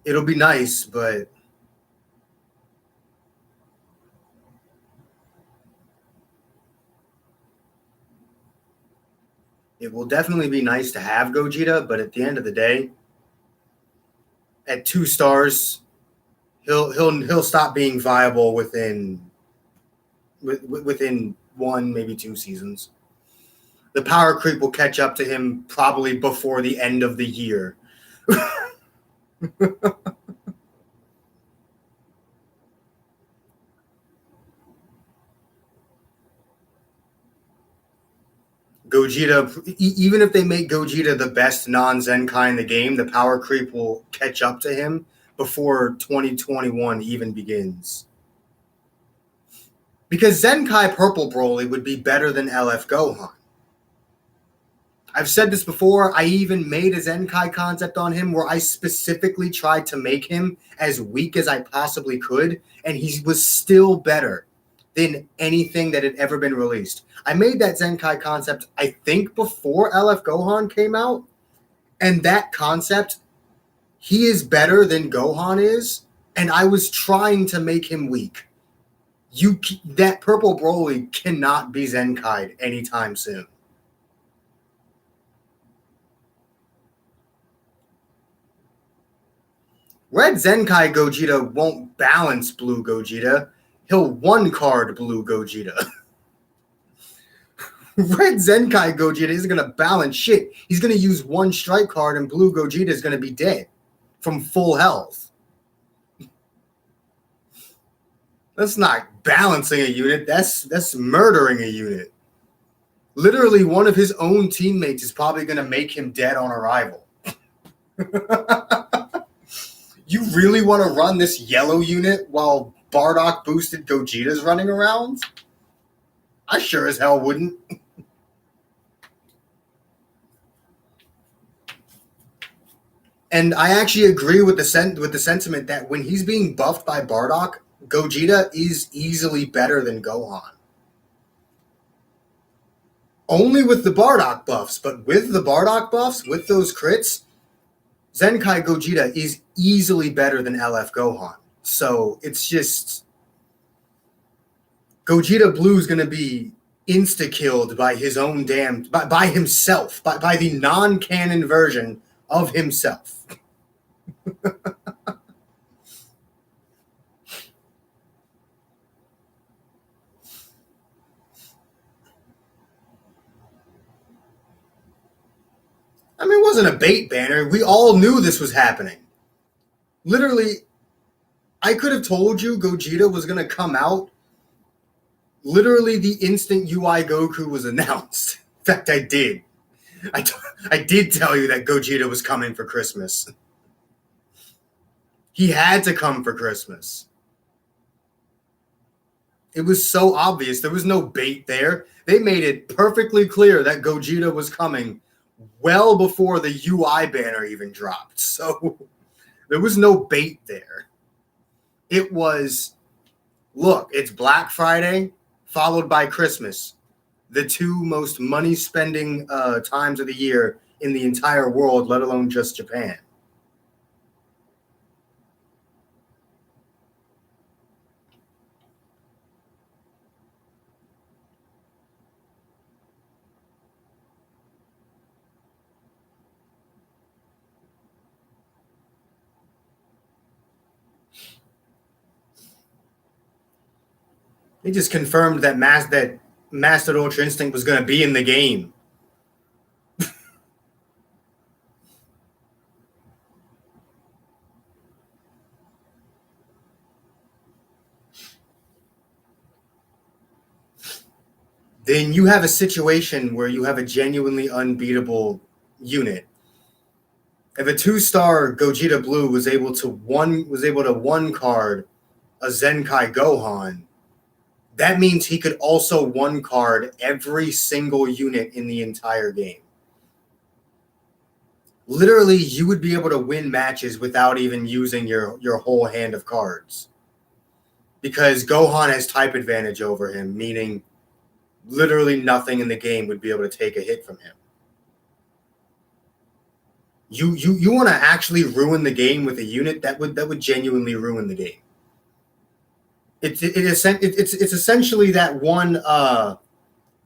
it'll be nice, but it will definitely be nice to have Gogeta, but at the end of the day, at 2 stars, he'll stop being viable within 1, maybe 2 seasons. The power creep will catch up to him probably before the end of the year. Gogeta, even if they make Gogeta the best non-Zenkai in the game, the power creep will catch up to him before 2021 even begins. Because Zenkai Purple Broly would be better than LF Gohan. I've said this before. I even made a Zenkai concept on him where I specifically tried to make him as weak as I possibly could, and he was still better than anything that had ever been released. I made that Zenkai concept, I think, before LF Gohan came out, and that concept, he is better than Gohan is, and I was trying to make him weak. That Purple Broly cannot be Zenkai'd anytime soon. Red Zenkai Gogeta won't balance Blue Gogeta. He'll 1-card Blue Gogeta. Red Zenkai Gogeta isn't going to balance shit. He's going to use 1 strike card and Blue Gogeta is going to be dead from full health. That's not balancing a unit. That's murdering a unit. Literally, one of his own teammates is probably going to make him dead on arrival. You really want to run this yellow unit while Bardock boosted Gogeta's running around? I sure as hell wouldn't. And I actually agree with the sentiment that when he's being buffed by Bardock, Gogeta is easily better than Gohan. Only with the Bardock buffs, but with the Bardock buffs, with those crits, Zenkai Gogeta is easily better than LF Gohan. So it's just Gogeta Blue is going to be insta-killed by his own by himself, by the non-canon version of himself. I mean, it wasn't a bait banner. We all knew this was happening. Literally, I could have told you Gogeta was going to come out literally the instant UI Goku was announced. In fact, I did. I did tell you that Gogeta was coming for Christmas. He had to come for Christmas. It was so obvious. There was no bait there. They made it perfectly clear that Gogeta was coming well before the UI banner even dropped. So there was no bait there. It was, look, it's Black Friday followed by Christmas. The 2 most money-spending times of the year in the entire world, let alone just Japan. They just confirmed that Master Ultra Instinct was going to be in the game. Then you have a situation where you have a genuinely unbeatable unit. If a 2-star Gogeta Blue was able to 1-card a Zenkai Gohan, that means he could also one card every single unit in the entire game. Literally, you would be able to win matches without even using your whole hand of cards. Because Gohan has type advantage over him, meaning literally nothing in the game would be able to take a hit from him. You want to actually ruin the game with a unit that would genuinely ruin the game. It's essentially that one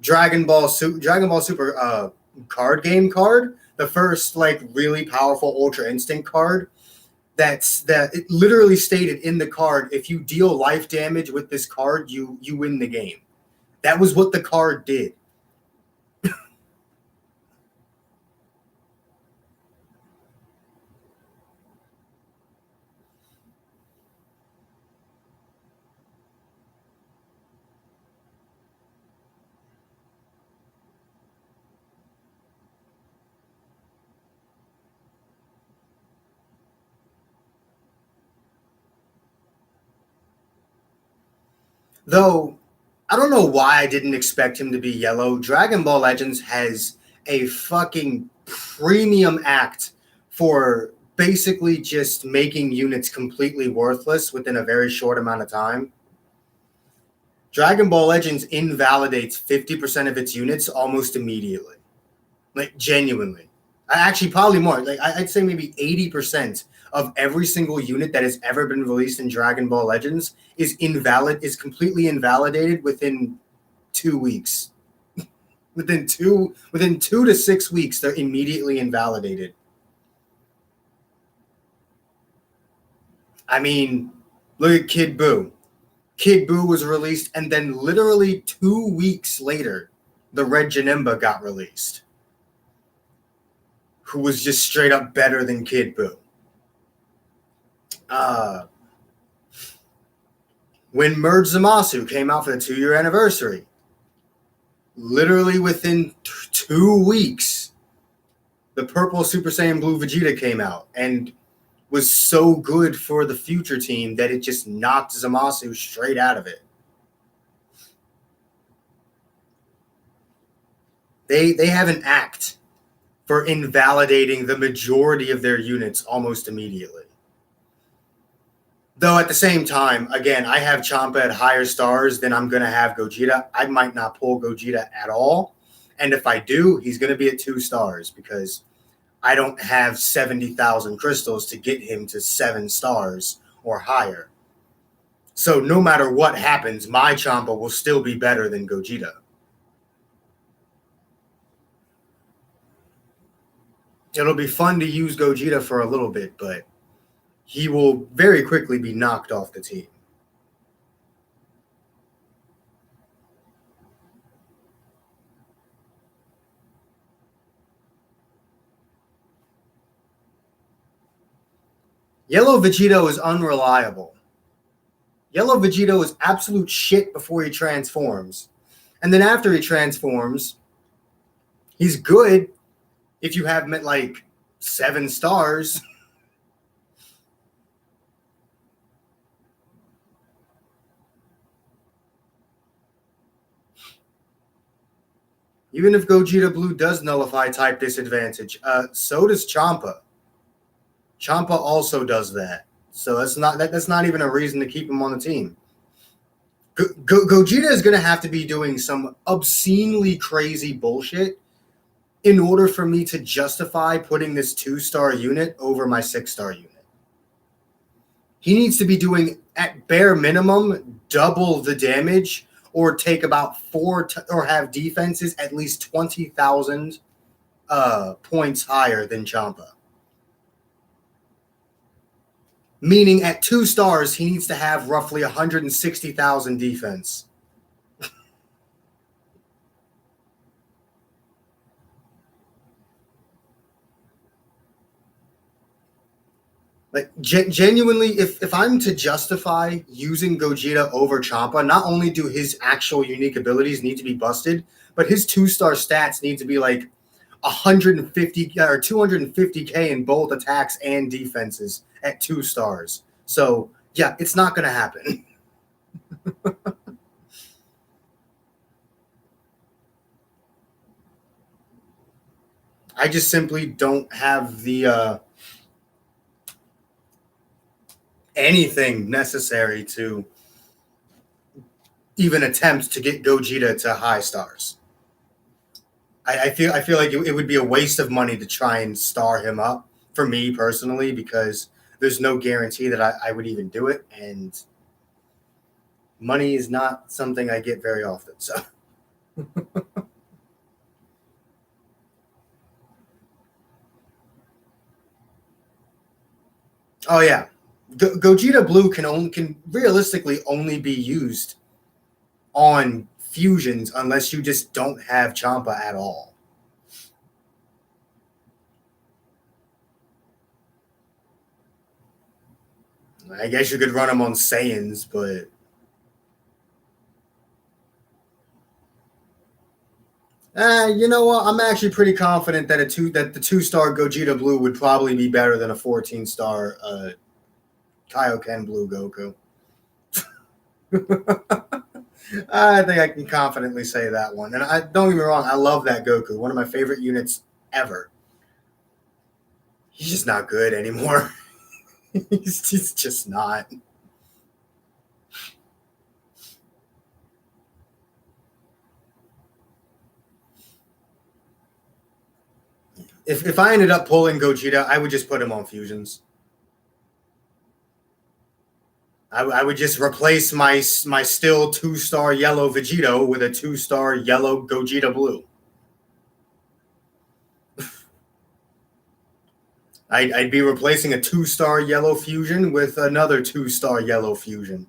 Dragon Ball Super card game card, the first like really powerful Ultra Instinct card. That it literally stated in the card, if you deal life damage with this card, you win the game. That was what the card did. Though, I don't know why I didn't expect him to be yellow. Dragon Ball Legends has a fucking premium act for basically just making units completely worthless within a very short amount of time. Dragon Ball Legends invalidates 50% of its units almost immediately. Like, genuinely. Actually, probably more. Like, I'd say maybe 80% of every single unit that has ever been released in Dragon Ball Legends is completely invalidated within 2 weeks. within two to 6 weeks, they're immediately invalidated. I mean, look at Kid Buu. Kid Buu was released, and then literally 2 weeks later, the Red Janemba got released, who was just straight up better than Kid Buu. When Merge Zamasu came out for the 2-year anniversary, literally within 2 weeks, the purple Super Saiyan Blue Vegeta came out and was so good for the future team that it just knocked Zamasu straight out of it. They have an act for invalidating the majority of their units almost immediately. Though at the same time, again, I have Champa at higher stars than I'm going to have Gogeta. I might not pull Gogeta at all. And if I do, he's going to be at 2 stars because I don't have 70,000 crystals to get him to 7 stars or higher. So no matter what happens, my Champa will still be better than Gogeta. It'll be fun to use Gogeta for a little bit, but he will very quickly be knocked off the team. Yellow Vegito is unreliable. Yellow Vegito is absolute shit before he transforms. And then after he transforms, he's good if you have him at like 7 stars. Even if Gogeta Blue does nullify type disadvantage, so does Champa. Champa also does that. So that's not even a reason to keep him on the team. Gogeta is going to have to be doing some obscenely crazy bullshit in order for me to justify putting this 2-star unit over my 6-star unit. He needs to be doing, at bare minimum, double the damage or take about 4 or have defenses at least 20,000 points higher than Champa. Meaning at 2 stars, he needs to have roughly 160,000 defense. Like, genuinely, if I'm to justify using Gogeta over Champa, not only do his actual unique abilities need to be busted, but his 2-star stats need to be like 150 or 250k in both attacks and defenses at 2 stars. So, yeah, it's not going to happen. I just simply don't have the anything necessary to even attempt to get Gogeta to high stars. I feel like it would be a waste of money to try and star him up for me personally, because there's no guarantee that I would even do it, and money is not something I get very often. So oh yeah, Gogeta Blue can realistically only be used on fusions unless you just don't have Champa at all. I guess you could run them on Saiyans, but you know what? I'm actually pretty confident that the 2-star Gogeta Blue would probably be better than a 14-star Kaioken Blue Goku. I think I can confidently say that one. And don't get me wrong, I love that Goku. One of my favorite units ever. He's just not good anymore. He's just not. If I ended up pulling Gogeta, I would just put him on fusions. I would just replace my still 2-star yellow Vegito with a 2-star yellow Gogeta Blue. I'd be replacing a 2-star yellow fusion with another 2-star yellow fusion.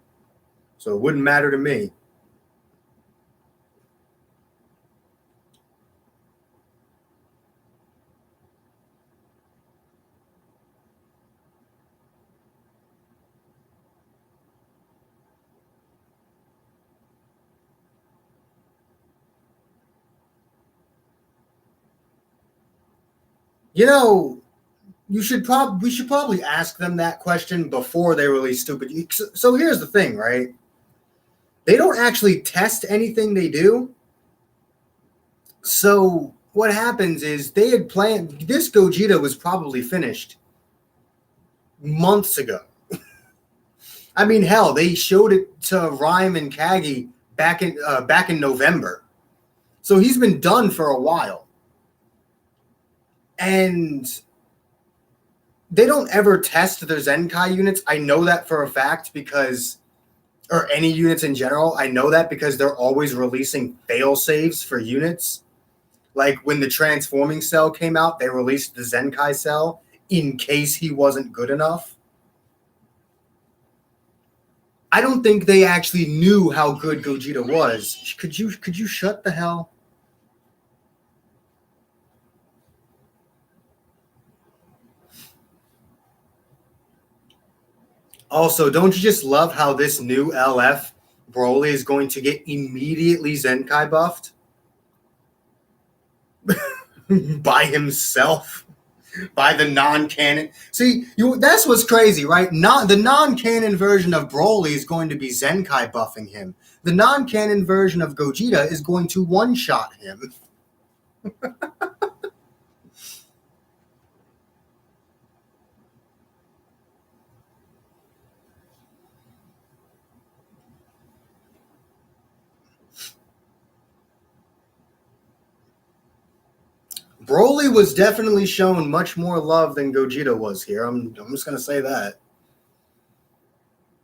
So it wouldn't matter to me. You know, we should probably ask them that question before they release Stupid. So here's the thing, right? They don't actually test anything they do. So what happens is they had planned this. Gogeta was probably finished months ago. I mean, hell, they showed it to Rhyme and Kagi back in November. So he's been done for a while. And they don't ever test their Zenkai units. I know that for a fact because, or any units in general, I know that because they're always releasing fail saves for units. Like when the Transforming Cell came out, they released the Zenkai Cell in case he wasn't good enough. I don't think they actually knew how good Gogeta was. Could you shut the hell? Also, don't you just love how this new LF Broly is going to get immediately Zenkai buffed? By himself? By the non-canon? See, that's what's crazy, right? The non-canon version of Broly is going to be Zenkai buffing him. The non-canon version of Gogeta is going to one-shot him. Broly was definitely shown much more love than Gogeta was here. I'm just going to say that.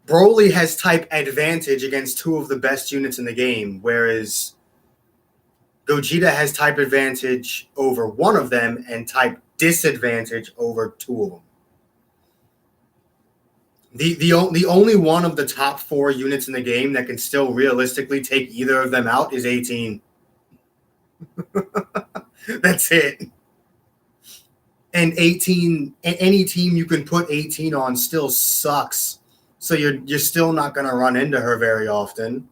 Broly has type advantage against 2 of the best units in the game, whereas Gogeta has type advantage over 1 of them and type disadvantage over 2 of them. The only one of the top 4 units in the game that can still realistically take either of them out is 18. That's it. And 18, any team you can put 18 on still sucks. So you're still not going to run into her very often.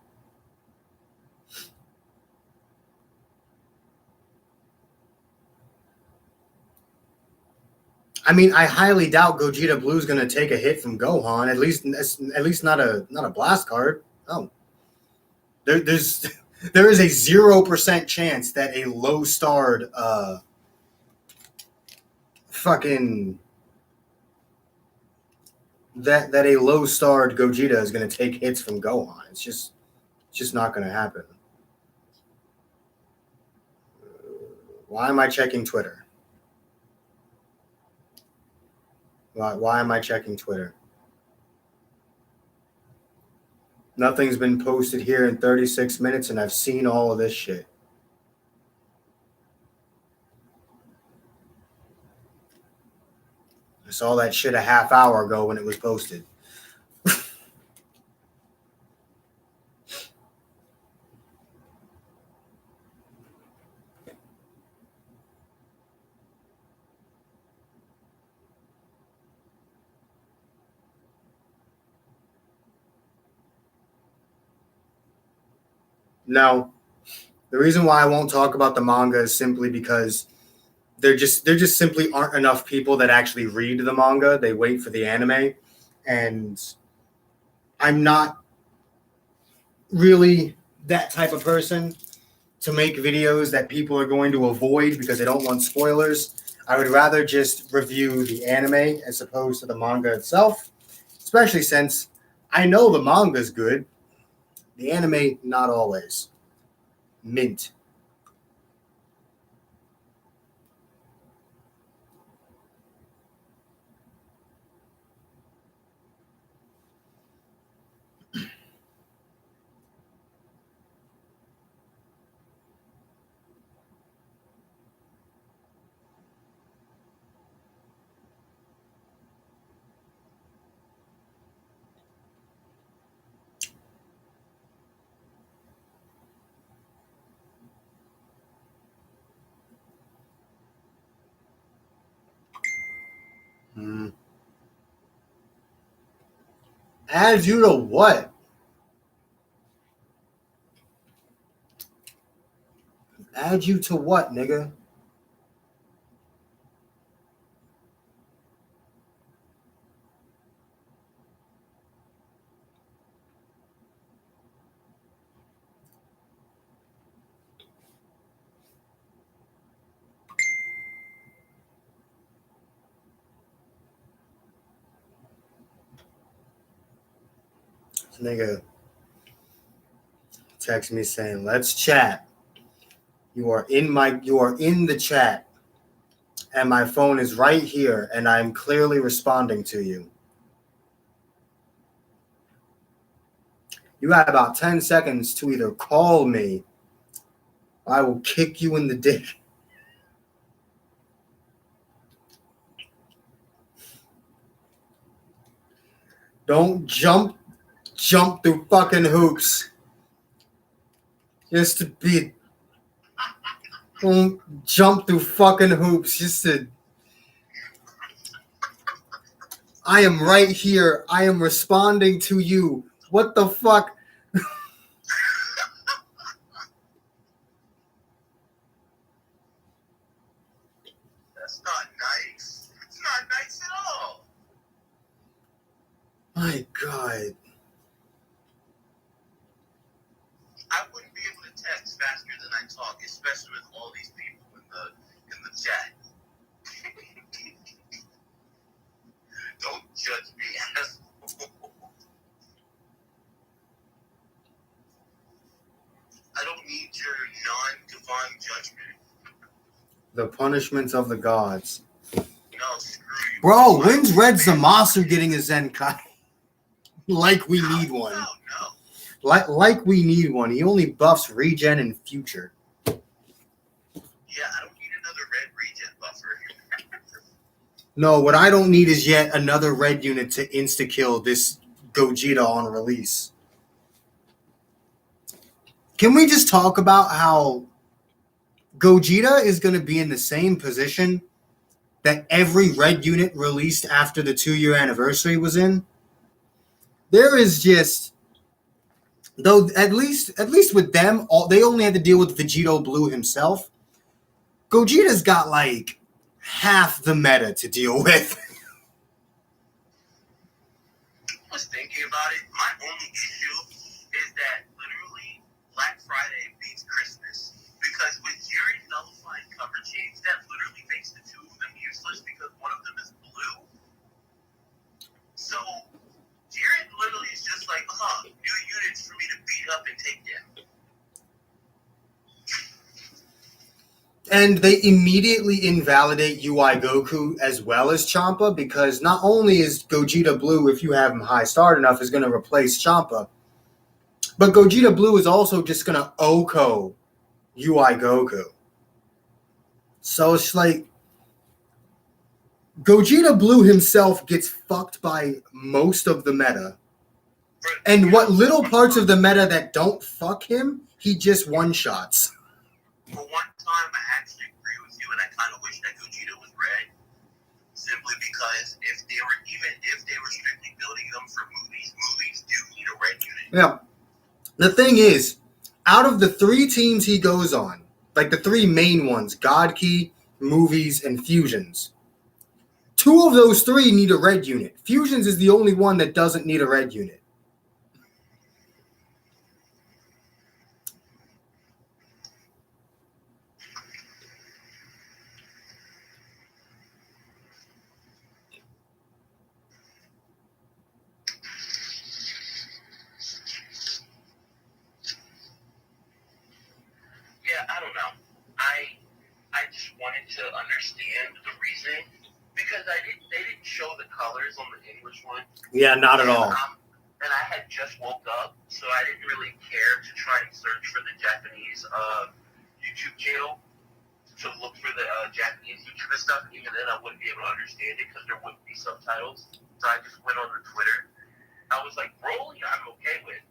I mean, I highly doubt Gogeta Blue is going to take a hit from Gohan. At least not a blast card. Oh, there is a 0% chance that a low-starred fucking that a low-starred Gogeta is going to take hits from Gohan. It's just not going to happen. Why am I checking Twitter? Why am I checking Twitter? Nothing's been posted here in 36 minutes, and I've seen all of this shit. I saw that shit a half hour ago when it was posted. No. The reason why I won't talk about the manga is simply because there just simply aren't enough people that actually read the manga. They wait for the anime, and I'm not really that type of person to make videos that people are going to avoid because they don't want spoilers. I would rather just review the anime as opposed to the manga itself, especially since I know the manga's good. The anime, not always. Mint. Add you to what? Add you to what, nigga? This nigga text me saying, "Let's chat." You are in the chat, and my phone is right here, and I'm clearly responding to you. You have about 10 seconds to either call me, or I will kick you in the dick. Don't jump through fucking hoops. Just to be. Don't jump through fucking hoops just to. I am right here. I am responding to you. What the fuck? That's not nice. It's not nice at all. My God. I wouldn't be able to text faster than I talk, especially with all these people in the chat. Don't judge me, asshole. I don't need your non-divine judgment. The punishments of the gods. No, screw you. Bro, when's Red Zamasu getting a Zenkai? Like we need one. No. Like we need one. He only buffs regen and future. Yeah, I don't need another red regen buffer. No, what I don't need is yet another red unit to insta-kill this Gogeta on release. Can we just talk about how Gogeta is going to be in the same position that every red unit released after the 2-year anniversary was in? There is just... Though at least with them, they only had to deal with Vegito Blue himself. Gogeta's got like half the meta to deal with. I was thinking about it. My only issue is that literally Black Friday beats Christmas. Because with Yuri nullifying cover change, that literally makes the two of them useless because And they immediately invalidate UI Goku as well as Champa, because not only is Gogeta Blue, if you have him high starred enough, is going to replace Champa, but Gogeta Blue is also just going to OHKO UI Goku. So it's like Gogeta Blue himself gets fucked by most of the meta. And what little parts of the meta that don't fuck him, he just one-shots. For one time, I actually agree with you, and I kind of wish that Gogeta was red. Simply because if they were strictly building them for movies do need a red unit. Yeah. The thing is, out of the 3 teams he goes on, like the 3 main ones, God Key, Movies, and Fusions, 2 of those 3 need a red unit. Fusions is the only one that doesn't need a red unit. Yeah, I don't know. I just wanted to understand the reasoning because they didn't show the colors on the English one. Yeah, not at all. And I had just woke up, so I didn't really care to try and search for the Japanese YouTube channel to look for the Japanese YouTube and stuff. Even then, I wouldn't be able to understand it because there wouldn't be subtitles. So I just went on the Twitter. I was like, Broly, I'm okay with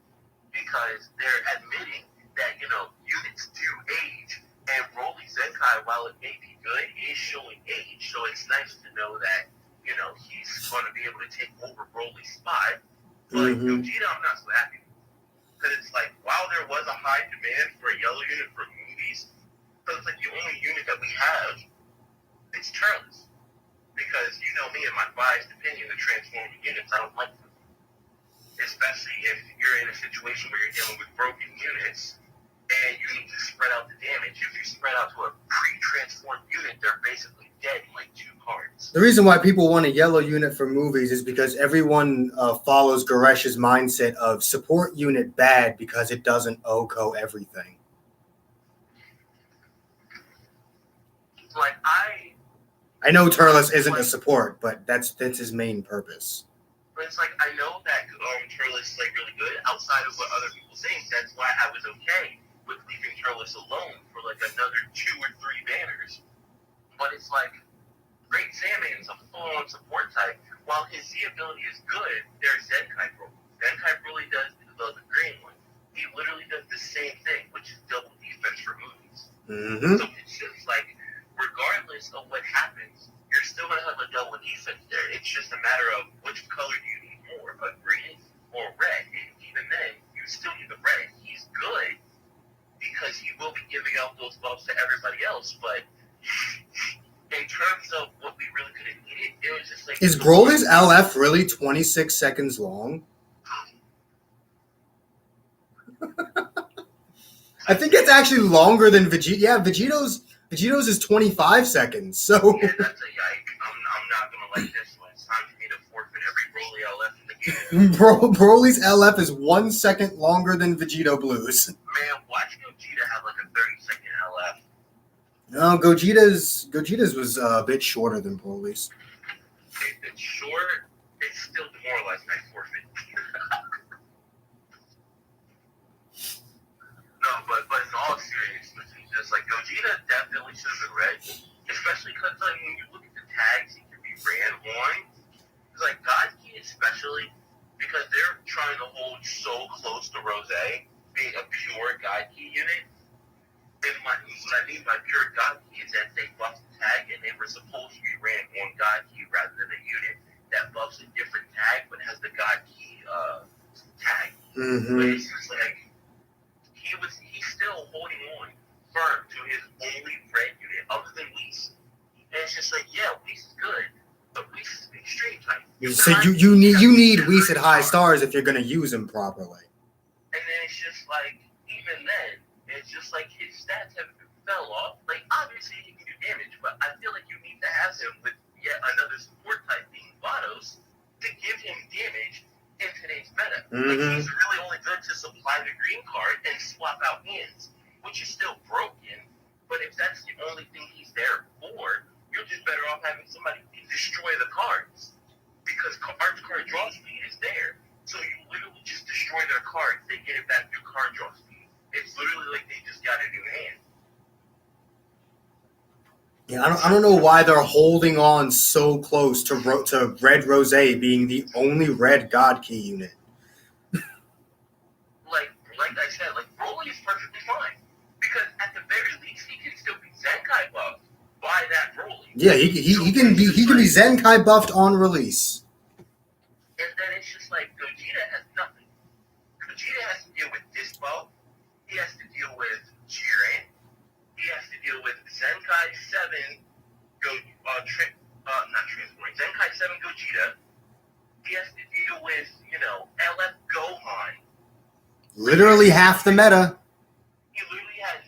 because they're admitting that, units do age. And Broly Zenkai, while it may be good, is showing age. So it's nice to know that, he's going to be able to take over Broly's spot. But Gogeta, I'm not so happy. Because it's like, while there was a high demand for a yellow unit for movies, so it's like the only unit that we have, it's Turles. Because you know me and my biased opinion of transforming units, I don't like them. Especially if you're in a situation where you're dealing with broken units, and you need to spread out the damage. If you spread out to a pre-transformed unit, they're basically dead in like 2 cards. The reason why people want a yellow unit for movies is because everyone follows Garesh's mindset of support unit bad because it doesn't OHKO everything. Like I know Turles isn't a support, but that's his main purpose. But it's like, I know that Turles is like really good outside of what other people think. That's why I was okay with leaving Turles alone for like another 2 or 3 banners. But it's like, Great Saiyaman is a full-on support type. While his Z ability is good, there's Zenkai Broly. Zenkai Broly does the green one. He literally does the same thing, which is double defense for movies. So it's just like, regardless of what happens, you're still going to have a double defense there. It's just a matter of which color do you need more, a green or red. And even then, you still need the red. He's good because he will be giving out those buffs to everybody else. But in terms of what we really could have needed, it was just like... Is Broly's LF really 26 seconds long? I think it's actually longer than Vegeta. Yeah, Vegeto's is 25 seconds. So yeah, that's a yike. I'm not gonna like this one. It's time for me to forfeit every Broly LF in the game. Broly's LF is 1 second longer than Vegito Blue's. Man, watch Gogeta have like a 30-second LF. No, Gogeta's was a bit shorter than Broly's. If it's short, it's still demoralizing. I forfeit. No, but in all seriousness, it's just like Gogeta definitely should have been red, especially because when you look at the tags he can be ran on. It's like God Key especially because they're trying to hold so close to Rose, being a pure God Key unit. And what I mean by pure God Key is that they buffed the tag and they were supposed to be ran on God Key rather than a unit that buffs a different tag but has the God Key tag. But it's just like he's still holding on firm to his only red unit other than Whis. And it's just like, yeah, Whis is good, but Whis is an extreme type. So you need Whis at high stars if you're gonna use him properly. And then it's just like, even then, it's just like his stats have fell off. Like obviously he can do damage, but I feel like you need to have him with yet another support type being Vados to give him damage in today's meta. Like he's really only good to supply the green card and swap out hands, which is still broken. But if that's the only thing he's there for, you're just better off having somebody destroy the cards. Because card draw speed is there. So you literally just destroy their cards, they get it back through card draw speed. It's literally like they just got a new hand. Yeah, I don't know why they're holding on so close to Red Rose being the only red God Key unit. Like I said, like Broly is perfectly fine. Because at the very least he can still be Zenkai buffed by that Broly. Yeah, he can be Zenkai buffed on release. And then it's just like Gogeta has nothing. Gogeta has to deal with Dispo. He has to deal with Jiren. He has to deal with Zenkai 7 Zenkai 7 Gogeta. He has to deal with, LF Gohan. Literally half the meta. He literally has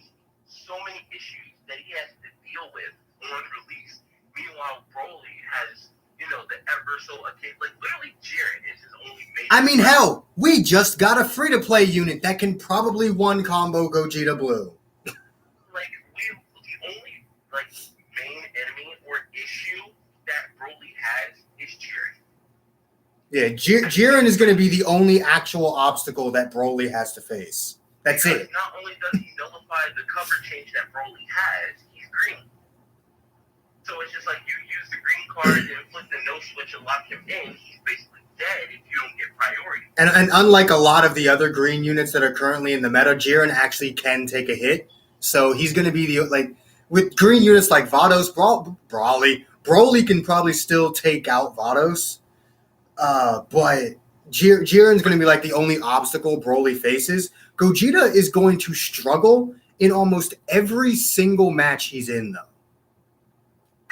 so many issues that he has to deal with on release. Meanwhile, Broly has, the ever so literally Jiren is his only major. I mean, hell, we just got a free-to-play unit that can probably one combo Gogeta Blue. The only main enemy or issue that Broly has is Jiren. Yeah, Jiren is going to be the only actual obstacle that Broly has to face. That's because it. Not only does he nullify the cover change that Broly has, he's green. So it's just like you use the green card and flip the no switch and lock him in, he's basically dead if you don't get priority. And unlike a lot of the other green units that are currently in the meta, Jiren actually can take a hit. So he's going to be with green units like Vados, Broly can probably still take out Vados. But Jiren's going to be the only obstacle Broly faces. Gogeta is going to struggle in almost every single match he's in, though.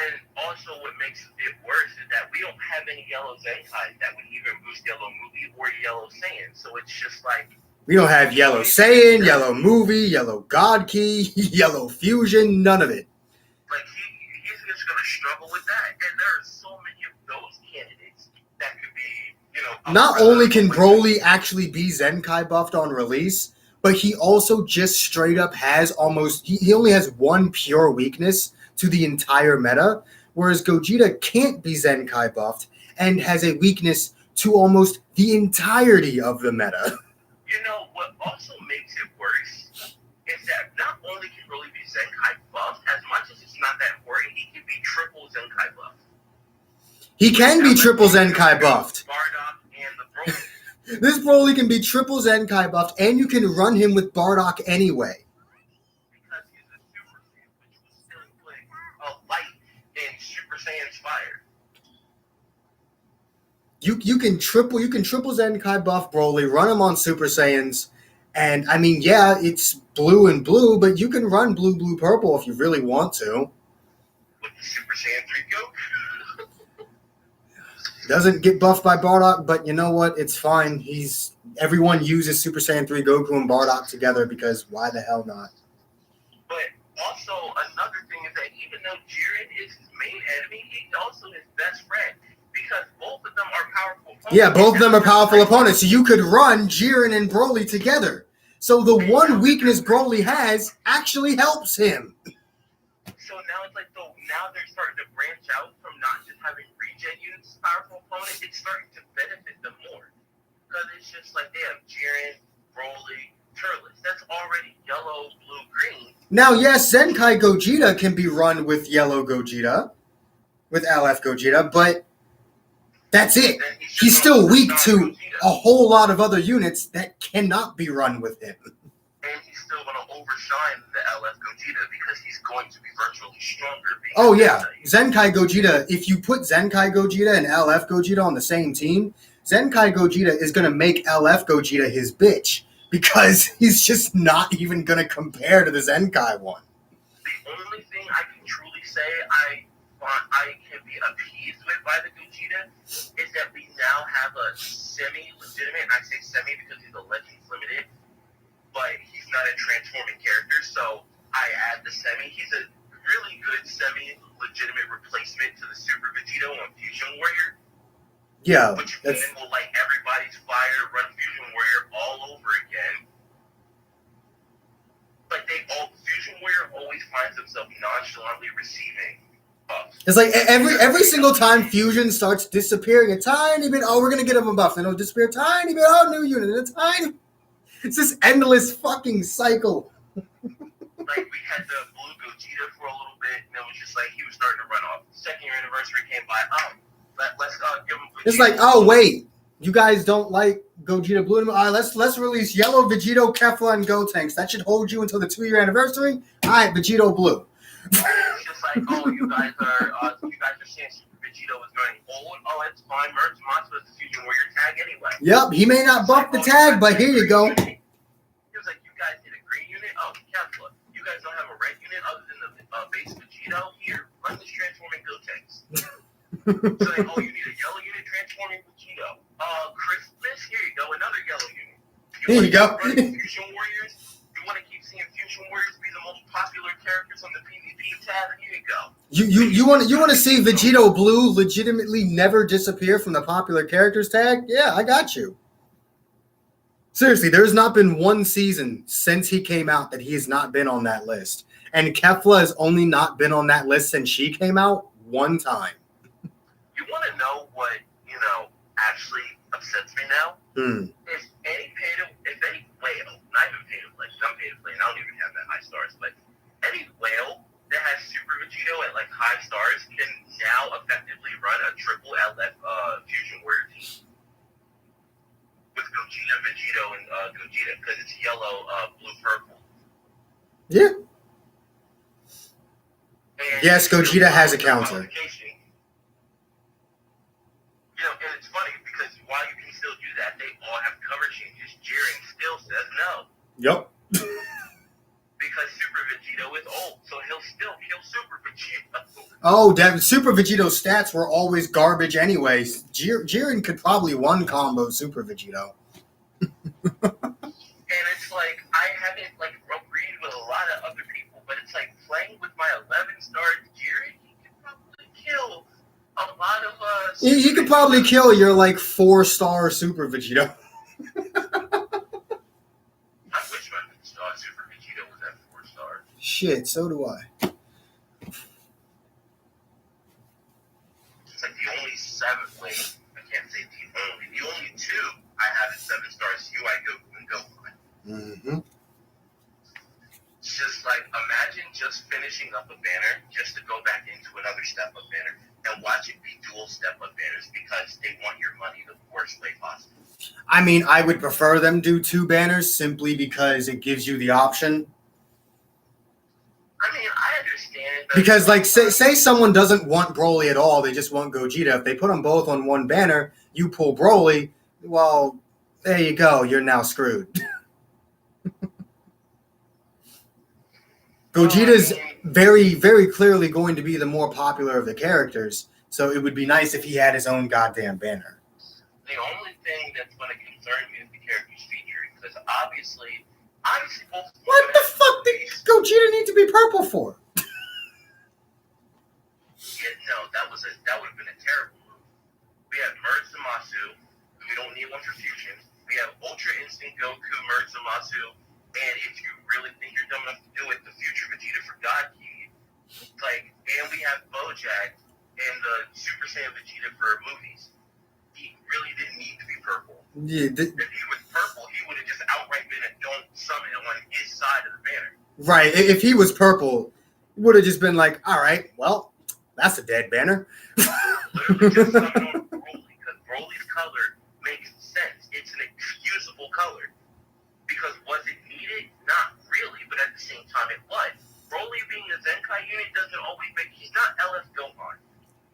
And also what makes it worse is that we don't have any yellow Zenkais that would even boost Yellow Movie or Yellow Saiyan. So it's just we don't have Yellow Saiyan, Yellow Movie, Yellow God Key, Yellow Fusion, none of it. He's just going to struggle with that. And there are so many of those candidates that could be, Not only can Broly actually be Zenkai buffed on release, but he also just straight up has he only has one pure weakness to the entire meta, whereas Gogeta can't be Zenkai buffed and has a weakness to almost the entirety of the meta. What also makes it worse is that not only can Broly be Zenkai buffed, as much as it's not that important, he can be triple Zenkai buffed. He can be triple Zenkai buffed. Bardock and the Broly. This Broly can be triple Zenkai buffed, and you can run him with Bardock anyway. Because he's a Super Saiyan, which was still putting a light in Super Saiyan's fire. You can triple Zenkai buff Broly, run him on Super Saiyans, and I mean, yeah, it's blue and blue, but you can run blue, purple if you really want to. With the Super Saiyan 3 Goku. Doesn't get buffed by Bardock, but you know what? It's fine. Everyone uses Super Saiyan 3 Goku and Bardock together because why the hell not? But also another thing is that even though Jiren is his main enemy, he's also his best friend. Because both of them are powerful opponents. Yeah, both of them are powerful opponents. So you could run Jiren and Broly together. So the one weakness Broly has actually helps him. So now it's now they're starting to branch out from not just having regen units as powerful opponents. It's starting to benefit them more. Because it's just they have Jiren, Broly, Turles. That's already yellow, blue, green. Now, yes, Zenkai Gogeta can be run with yellow Gogeta, with LF Gogeta, but that's it. He's still weak to a whole lot of other units that cannot be run with him. And he's still going to overshine the LF Gogeta because he's going to be virtually stronger. Oh, yeah. Zenkai Gogeta, if you put Zenkai Gogeta and LF Gogeta on the same team, Zenkai Gogeta is going to make LF Gogeta his bitch because he's just not even going to compare to the Zenkai one. The only thing I can truly say I can be appeased with by the Gogeta is that we now have a semi-legitimate, and I say semi because he's a Legends Limited, but he's not a transforming character, so I add the semi. He's a really good semi-legitimate replacement to the Super Vegito on Fusion Warrior. Yeah. Which then will light everybody's fire, run Fusion Warrior all over again. Fusion Warrior always finds himself nonchalantly receiving buffs. It's like every single time Fusion starts disappearing a tiny bit, oh, we're gonna get him a buff. Then it'll disappear a tiny bit, oh, new unit, and a tiny. It's this endless fucking cycle. Like, we had the blue Gogeta for a little bit, and it was just like he was starting to run off. Second year anniversary came by. Let's give him Vegeta. It's like, oh wait, you guys don't like Gogeta Blue anymore? All right, let's release Yellow, Vegito, Kefla, and Gotenks. That should hold you until the 2-year anniversary. All right, Vegito Blue. It's just like, oh, you guys are saying Super Vegito is going old. Oh, it's fine. Merge Matsu is the Fusion Warrior tag anyway. Yep, he may not buff the tag, but here you go. He was like, you guys did a green unit? Oh, Kefla. You guys don't have a red unit other than the base Vegito? Here, run this transforming Gotenks. So like, oh, you need a yellow unit transforming Vegito. Christmas? Here you go, another yellow unit. Here you go. Fusion Warriors? You want to keep seeing Fusion Warriors be the most popular characters on the PvP tab? Here you go. You want to see Vegito Blue legitimately never disappear from the popular characters tag? Yeah, I got you. Seriously, there's not been one season since he came out that he has not been on that list. And Kefla has only not been on that list since she came out one time. You want to know what, actually upsets me now? If any whale, not even pay to play, I'm pay to play, and I don't even have that high stars, but any whale that has Super Vegito at like high stars can now effectively run a triple LF Fusion Warrior team. With Gogeta, Vegito, and Gogeta, because it's yellow, blue, purple. Yeah. And Yes, Gogeta has a counter. And it's funny because while you can still do that, they all have cover changes. Jiren still says no. Yep. Because Super Vegito is old, so he'll still kill Super Vegito. Oh, Super Vegito's stats were always garbage anyways. Jiren could probably one combo Super Vegito. And it's like, I haven't agreed with a lot of other people, but it's like playing with my 11-star Jiren, he could probably kill a lot of You could probably kill your 4-star Super Vegito. I wish my Super Vegito was at 4-star. Shit, so do I. It's like the only 7, wait, I can't say the only 2 I have at 7 stars, UI, Goku, and Gohan. Mm-hmm. It's just like, imagine just finishing up a banner just to go back into another step-up banner and watch it be dual step-up banners because they want your money the worst way possible. I mean, I would prefer them do 2 banners simply because it gives you the option. I mean, I understand. Because, say someone doesn't want Broly at all, they just want Gogeta. If they put them both on one banner, you pull Broly, well, there you go. You're now screwed. Gogeta's very, very clearly going to be the more popular of the characters, so it would be nice if he had his own goddamn banner. The only thing that's going to concern me is the character's featuring, because obviously both. What the fuck did Gogeta need to be purple for? Yeah, no, that would have been a terrible move. We have Merge Zamasu. We don't need one for fusion. We have Ultra Instinct Goku, Merge Zamasu. And if you really think you're dumb enough to do it, the future Vegeta for God Key. And we have Bojack and the Super Saiyan Vegeta for movies. He really didn't need to be purple. Yeah, If he was purple, he would have just outright been a don't summon on his side of the banner. right. If he was purple, it would have just been like, all right, well, that's a dead banner. Literally just summon on Broly, because Broly's color makes sense. It's an excusable color. Because was it needed? Not really, but at the same time it was. Broly being a Zenkai unit doesn't always make... He's not LF Gohan.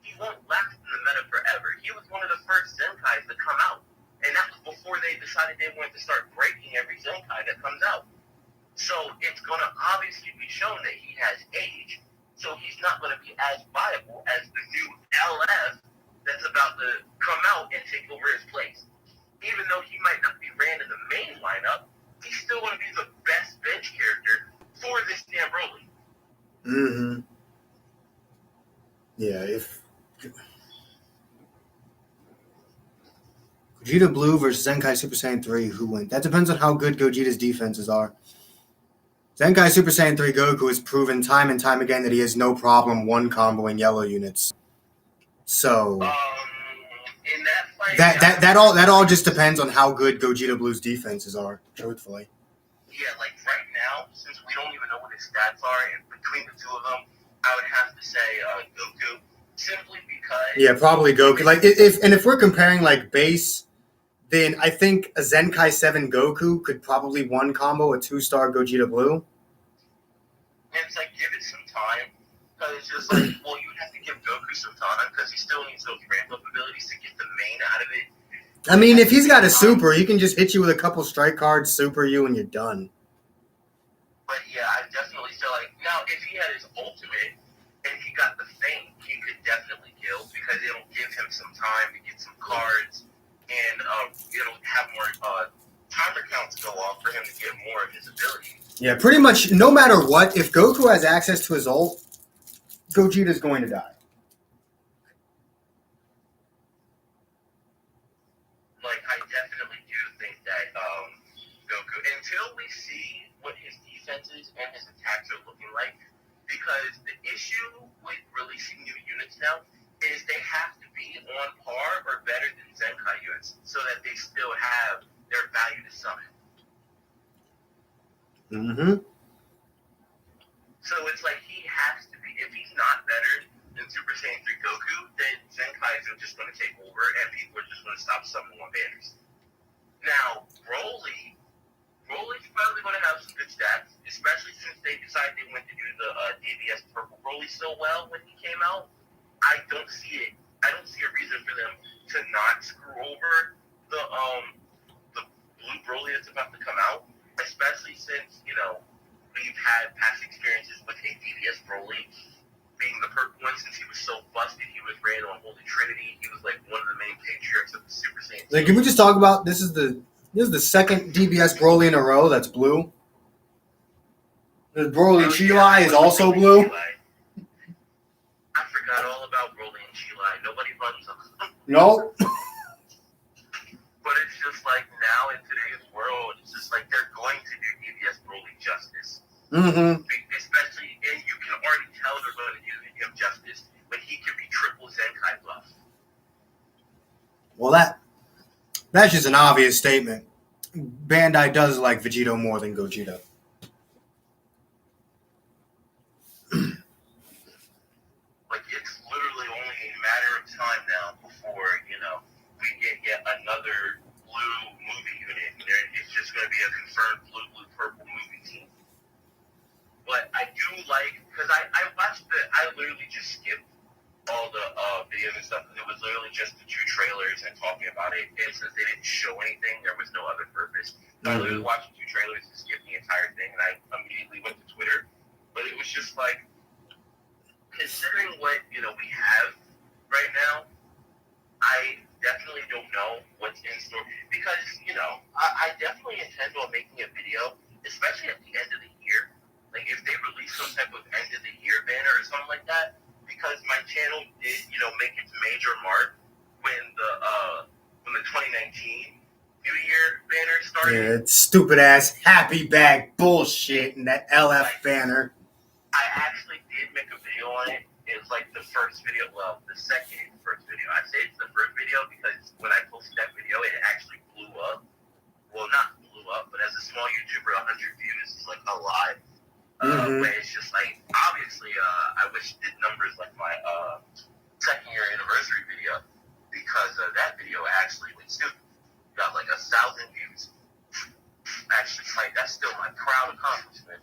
He won't last in the meta forever. He was one of the first Zenkais to come out. And that was before they decided they wanted to start breaking every Zenkai that comes out. So it's going to obviously be shown that he has age. So he's not going to be as viable as the new LF that's about to come out and take over his place. Even though he might not be ran in the main lineup, he's still going to be the best bench character for this damn Broly. Mm-hmm. Yeah, if Gogeta Blue versus Zenkai Super Saiyan 3, who wins? That depends on how good Gogeta's defenses are. Zenkai Super Saiyan 3 Goku has proven time and time again that he has no problem one comboing yellow units. So In that fight, that all just depends on how good Gogeta Blue's defenses are, truthfully. Yeah, like right now, since we don't even know what his stats are, and between the two of them, I would have to say Goku, simply because. Yeah, probably Goku. Like if we're comparing like base, then I think a Zenkai 7 Goku could probably one combo a 2-star Gogeta Blue. And it's like, give it some time. Because it's just like, well, you would have to give Goku some time because he still needs those ramp-up abilities to get the main out of it. I mean, if he's got a super, he can just hit you with a couple strike cards, super you, and you're done. But yeah, I definitely feel like, now, if he had his ultimate and he got the feint, he could definitely kill because it'll give him some time to get some cards and it'll have more timer counts go off for him to get more of his ability. Yeah, pretty much no matter what, if Goku has access to his ult, Gogeta's going to die. Like, I definitely do think that Goku, until we see what his defenses and his attacks are looking like, because the issue with releasing new units now is they have to be on par or better than Zenkai units so that they still have their value to summon. Mm-hmm. So it's like he has to be, if he's not better than Super Saiyan 3 Goku, then Zenkais are just going to take over and people are just going to stop summoning on banners. Now, Broly's probably going to have some good stats, especially since they decided they went to do the DBS Purple Broly so well when he came out. I don't see it. I don't see a reason for them to not screw over the blue Broly that's about to come out, especially since, you know, we've had past experiences with a DBS Broly being the purple one. Since he was so busted, he was ran on Holy Trinity. He was like one of the main patriarchs of the Super Saiyan. Like, can we just talk about this is the second DBS Broly in a row that's blue. The Broly Chilai is also blue. I forgot all about Broly and Chilai. Nobody runs them. No. But it's just like now in today's world, it's just like they're going to do DBS Broly justice. Mm-hmm. Especially, and you can already tell they're going to do him justice when he can be triple Zenkai buff. Well, that's just an obvious statement. Bandai does like Vegito more than Gogeta. Like, it's literally only a matter of time now before, you know, we get yet another blue movie unit. And it's just going to be a confirmed blue, purple movie team. But I do like, because I watched I literally just skipped all the videos and stuff. It was literally just the two trailers and talking about it. And since they didn't show anything, there was no other purpose. So I literally watched the two trailers and skipped the entire thing. And I immediately went to Twitter. But it was just like, considering what, you know, we have right now, I definitely don't know what's in store. Because, you know, I definitely intend on making a video, especially at the end of the year. Like, if they release some type of end of the year banner or something like that, because my channel did, you know, make its major mark when the 2019 New Year banner started. Yeah, it's stupid ass happy bag bullshit and that LF banner. I actually did make a video on it. It was like the first video, well, the second first video. I say it's the first video because when I posted that video, it actually blew up. Well, not blew up, but as a small YouTuber, 100 views is like a lot. But it's just like, obviously, I wish it did numbers like my second year anniversary video, because that video actually went stupid. Got like 1,000 views. Actually, like, that's still my proud accomplishment.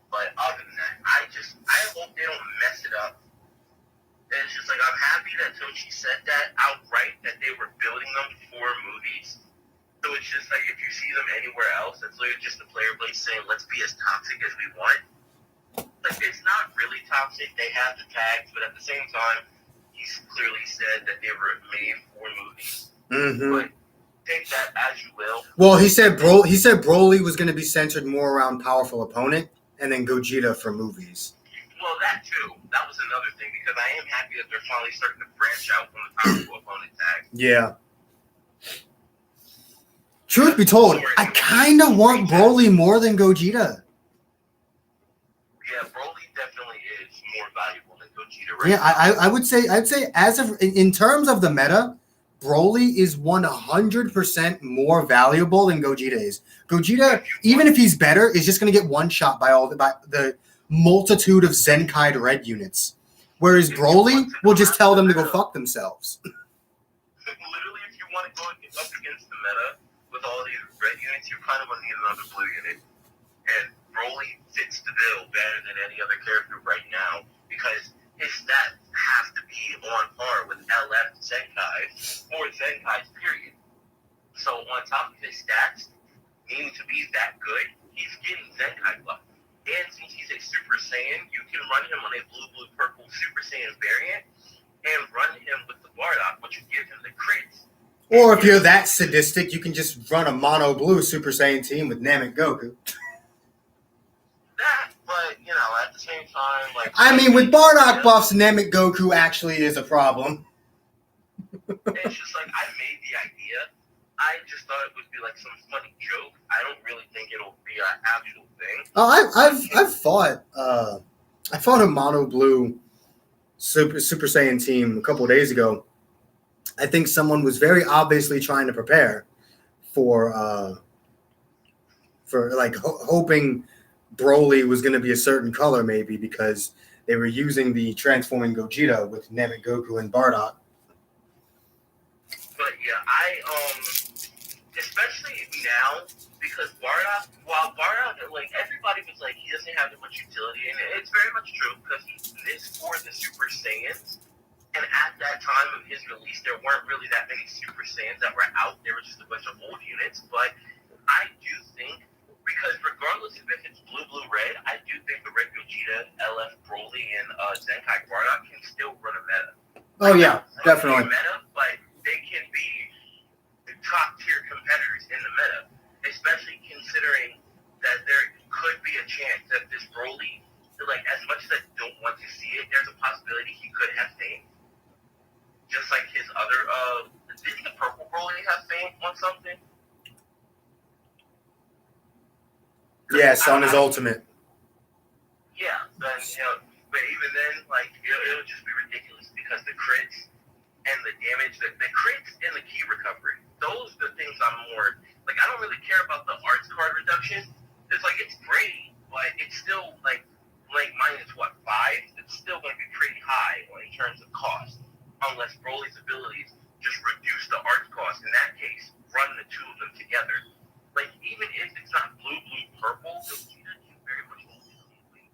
But other than that, I hope they don't mess it up. And it's just like, I'm happy that Tochi said that outright, that they were building them for movies. So it's just like, if you see them anywhere else, it's literally just a player base saying, let's be as toxic as we want. Like, it's not really toxic. They have the tags, but at the same time, he's clearly said that they were made for movies. But take that as you will. Well, he said Broly was going to be centered more around powerful opponent, and then Gogeta for movies. Well, that too. That was another thing, because I am happy that they're finally starting to branch out from the powerful opponent tag. Yeah. Truth be told, I kind of want Broly more than Gogeta. Gogeta right Yeah, now. I'd say as of in terms of the meta, Broly is 100% more valuable than Gogeta is. Gogeta, even if he's better, is just going to get one shot by the multitude of Zenkai Red units. Whereas Broly will just tell them to go fuck themselves. Literally, if you want to go up against the meta with all these red units, you're kind of going to need another blue unit. And Broly fits the bill better than any other character right now because his stats have to be on par with LF Zenkai or Zenkai's period. So on top of his stats needing to be that good, he's getting Zenkai buff. And since he's a Super Saiyan, you can run him on a blue-blue-purple Super Saiyan variant and run him with the Bardock, which will give him the crits. Or if you're that sadistic, you can just run a mono blue Super Saiyan team with Namek Goku. That, but, you know, at the same time, like... I mean, with Bardock buffs, Namek Goku actually is a problem. It's just like, I made the idea. I just thought it would be like some funny joke. I don't really think it'll be an actual thing. Oh, I fought a mono blue Super Saiyan team a couple of days ago. I think someone was very obviously trying to prepare for like hoping Broly was going to be a certain color, maybe because they were using the transforming Gogeta with Namek Goku and Bardock. But yeah, especially now, because Bardock, while Bardock, like, everybody was like, he doesn't have that much utility, and it's very much true, because he is for the Super Saiyans, and at that time of his release, there weren't really that many Super Saiyans that were out, there were just a bunch of old units, but I do think, because regardless of if it's blue, blue, red, I do think the Red Gogeta, LF Broly, and Zenkai Bardock can still run a meta. Oh yeah, definitely. Meta, but they can be the top tier competitors in the meta, especially considering that there could be a chance that this Broly, like, as much as I don't want to see it, there's a possibility he could have fame. Just like his other, didn't the purple Broly have fame on something? Yes, on his ultimate. Yeah, then, you know, but even then, like, it would just be ridiculous because the crits and the damage, the crits and the key recovery, those are the things I'm more, like, I don't really care about the arts card reduction. It's like, it's great, but it's still, like minus, what, 5? It's still going to be pretty high in terms of cost, unless Broly's abilities just reduce the arts cost. In that case, run the two of them together. Like, even if it's not blue, blue, purple, Gogeta can very much hold his lead,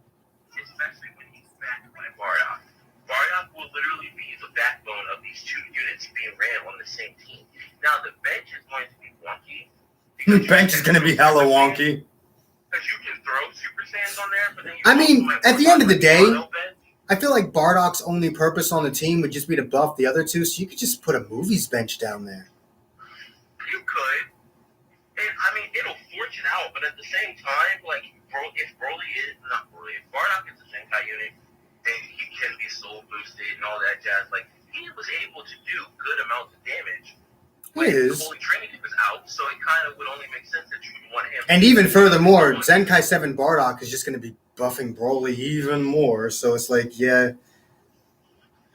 especially when he's backed by Bardock. Bardock will literally be the backbone of these two units being ran on the same team. Now, the bench is going to be wonky. The bench is going to be hella wonky. Because you can throw Super Saiyans on there, but then you at the end of the day, I feel like Bardock's only purpose on the team would just be to buff the other two, so you could just put a movies bench down there. You could. And, I mean, it'll forge it out, but at the same time, like, if Bardock is a Zenkai unit, and he can be soul boosted and all that jazz, like, he was able to do good amounts of damage. He is. Holy Trinity was out, so it kind of would only make sense that you would want him. And even furthermore, Zenkai 7 Bardock is just going to be buffing Broly even more, so it's like, yeah.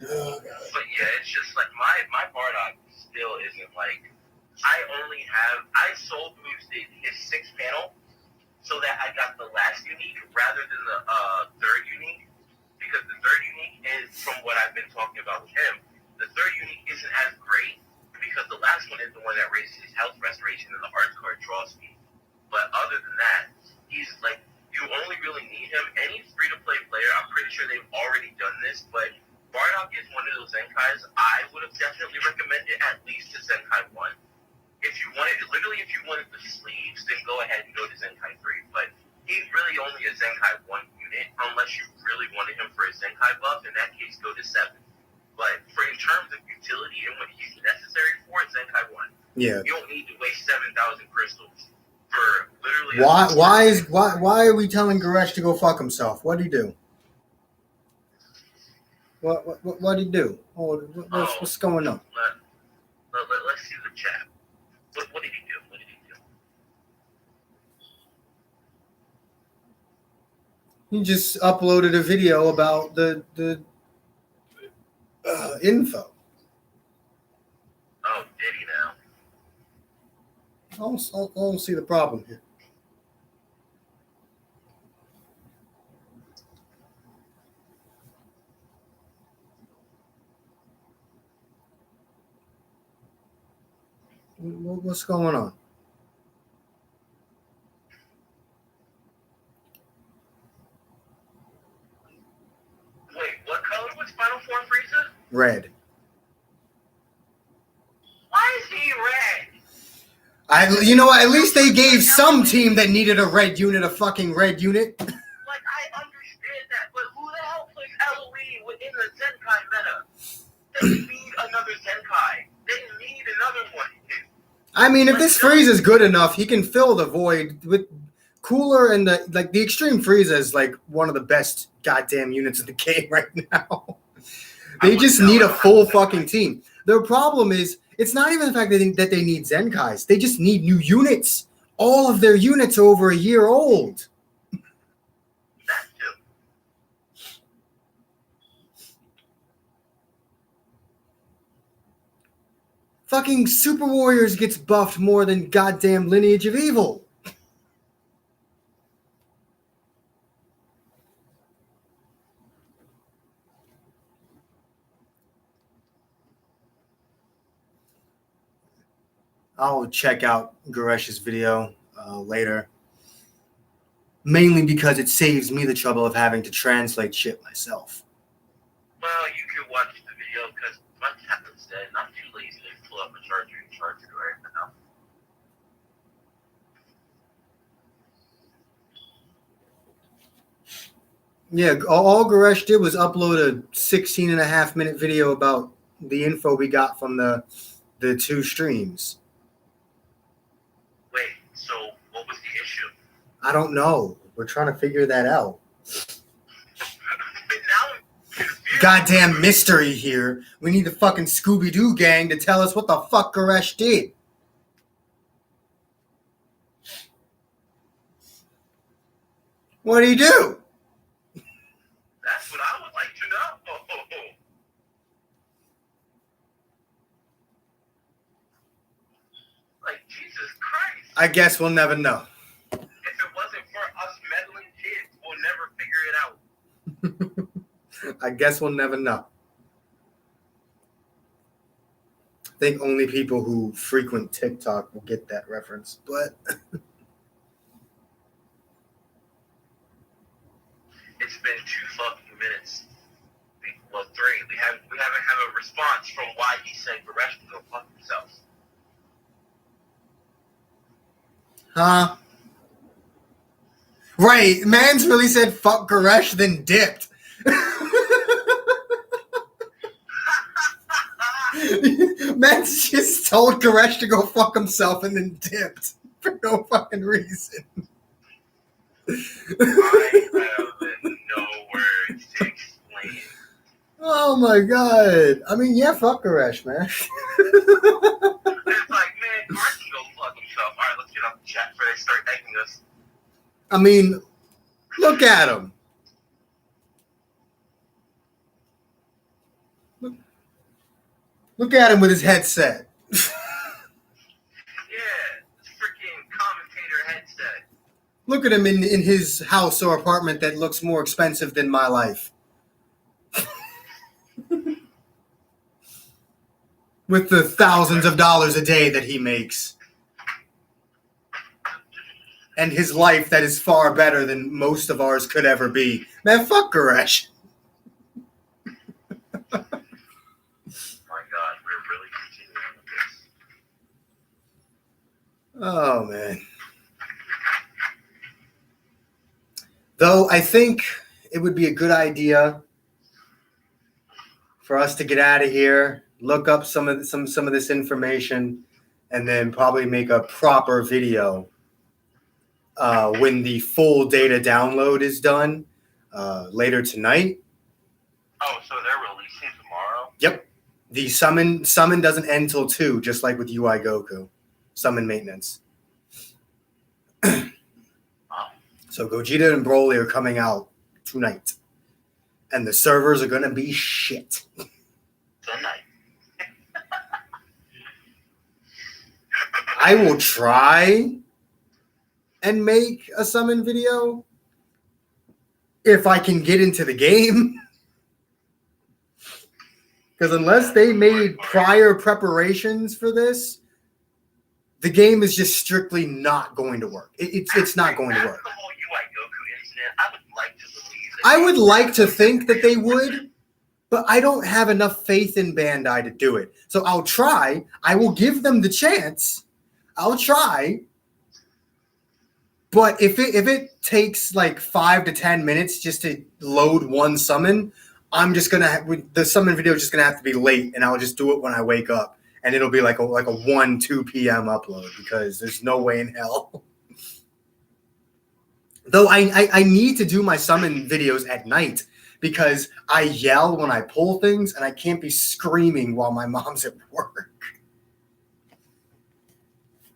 Oh, God. But yeah, it's just like, my Bardock still isn't like, I soul boosted his 6th panel so that I got the last unique rather than the third unique, because the third unique is, from what I've been talking about with him, the third unique isn't as great because the last one is the one that raises his health restoration and the arts card draw speed. But other than that, he's like, you only really need him. Any free-to-play player, I'm pretty sure they've already done this, but Bardock is one of those Zenkais I would have definitely recommended at least to Zenkai 1. If you wanted the sleeves, then go ahead and go to Zenkai 3. But he's really only a Zenkai 1 unit, unless you really wanted him for a Zenkai buff. In that case, go to 7. But in terms of utility and what he's necessary for, Zenkai 1. Yeah. You don't need to waste 7,000 crystals for literally. Why are we telling Goresh to go fuck himself? What'd he do? What'd he do? What's going on? Let's see the chat. What did he do? He just uploaded a video about the info. Oh, did he now? I don't see the problem here. What's going on? Wait, what color was Final Four Frieza? Red. Why is he red? You know what? At least they gave some team that needed a red unit a fucking red unit. Like, I understand that, but who the hell plays LOE within the Zenkai meta? They need another Zenkai. They need another one. I mean, if this Frieza is good enough, he can fill the void with Cooler and the Extreme Frieza is like one of the best goddamn units in the game right now. They just need a full fucking team. Their problem is it's not even the fact that they need Zenkais. They just need new units. All of their units are over a year old. That too. Fucking Super Warriors gets buffed more than goddamn Lineage of Evil. I'll check out Garesh's video later. Mainly because it saves me the trouble of having to translate shit myself. Well, you could watch the video because what happens then? I'm too lazy to pull up a charger and charge it right now. Yeah, all Garesh did was upload a 16.5-minute video about the info we got from the two streams. Wait, so what was the issue? I don't know. We're trying to figure that out. But now I'm confused. Goddamn mystery here. We need the fucking Scooby-Doo gang to tell us what the fuck Garesh did. What did he do? That's what I would like to know. Like, Jesus Christ. I guess we'll never know. If it wasn't for us meddling kids, we'll never figure it out. I guess we'll never know. I think only people who frequent TikTok will get that reference, but It's been 2 fucking minutes. Well, 3. We haven't had a response from why he said Garesh to go fuck himself. huh? Right, man's really said fuck Garesh, then dipped. Man's just told Garesh to go fuck himself and then dipped for no fucking reason. I have no words to explain. Oh my god. I mean, yeah, fuck Garesh, man. It's like, man, Garesh can go fuck himself. All right, let's get off the chat before they start egging us. I mean, look at him. Look at him with his headset. Yeah, freaking commentator headset. Look at him in his house or apartment that looks more expensive than my life. With the thousands of dollars a day that he makes. And his life that is far better than most of ours could ever be. Man, fuck Garesh. My God, we're really continuing with this. Oh, man. Though I think it would be a good idea for us to get out of here, look up some of this information, and then probably make a proper video when the full data download is done later tonight. Oh, so they're releasing tomorrow? Yep. The summon doesn't end till 2, just like with UI Goku. Summon maintenance. So Gogeta and Broly are coming out tonight. And the servers are going to be shit. tonight. I will try and make a summon video if I can get into the game. Because unless they made prior preparations for this, the game is just strictly not going to work. It's not going to work. After the whole UI Goku incident, I would like to believe that. I would like to think that they would, but I don't have enough faith in Bandai to do it. So I'll try. I will give them the chance. I'll try. But if it takes like 5 to 10 minutes just to load one summon, I'm just gonna the summon video is just gonna have to be late, and I'll just do it when I wake up, and it'll be like a 1-2 p.m. upload because there's no way in hell. Though I need to do my summon videos at night because I yell when I pull things, and I can't be screaming while my mom's at work.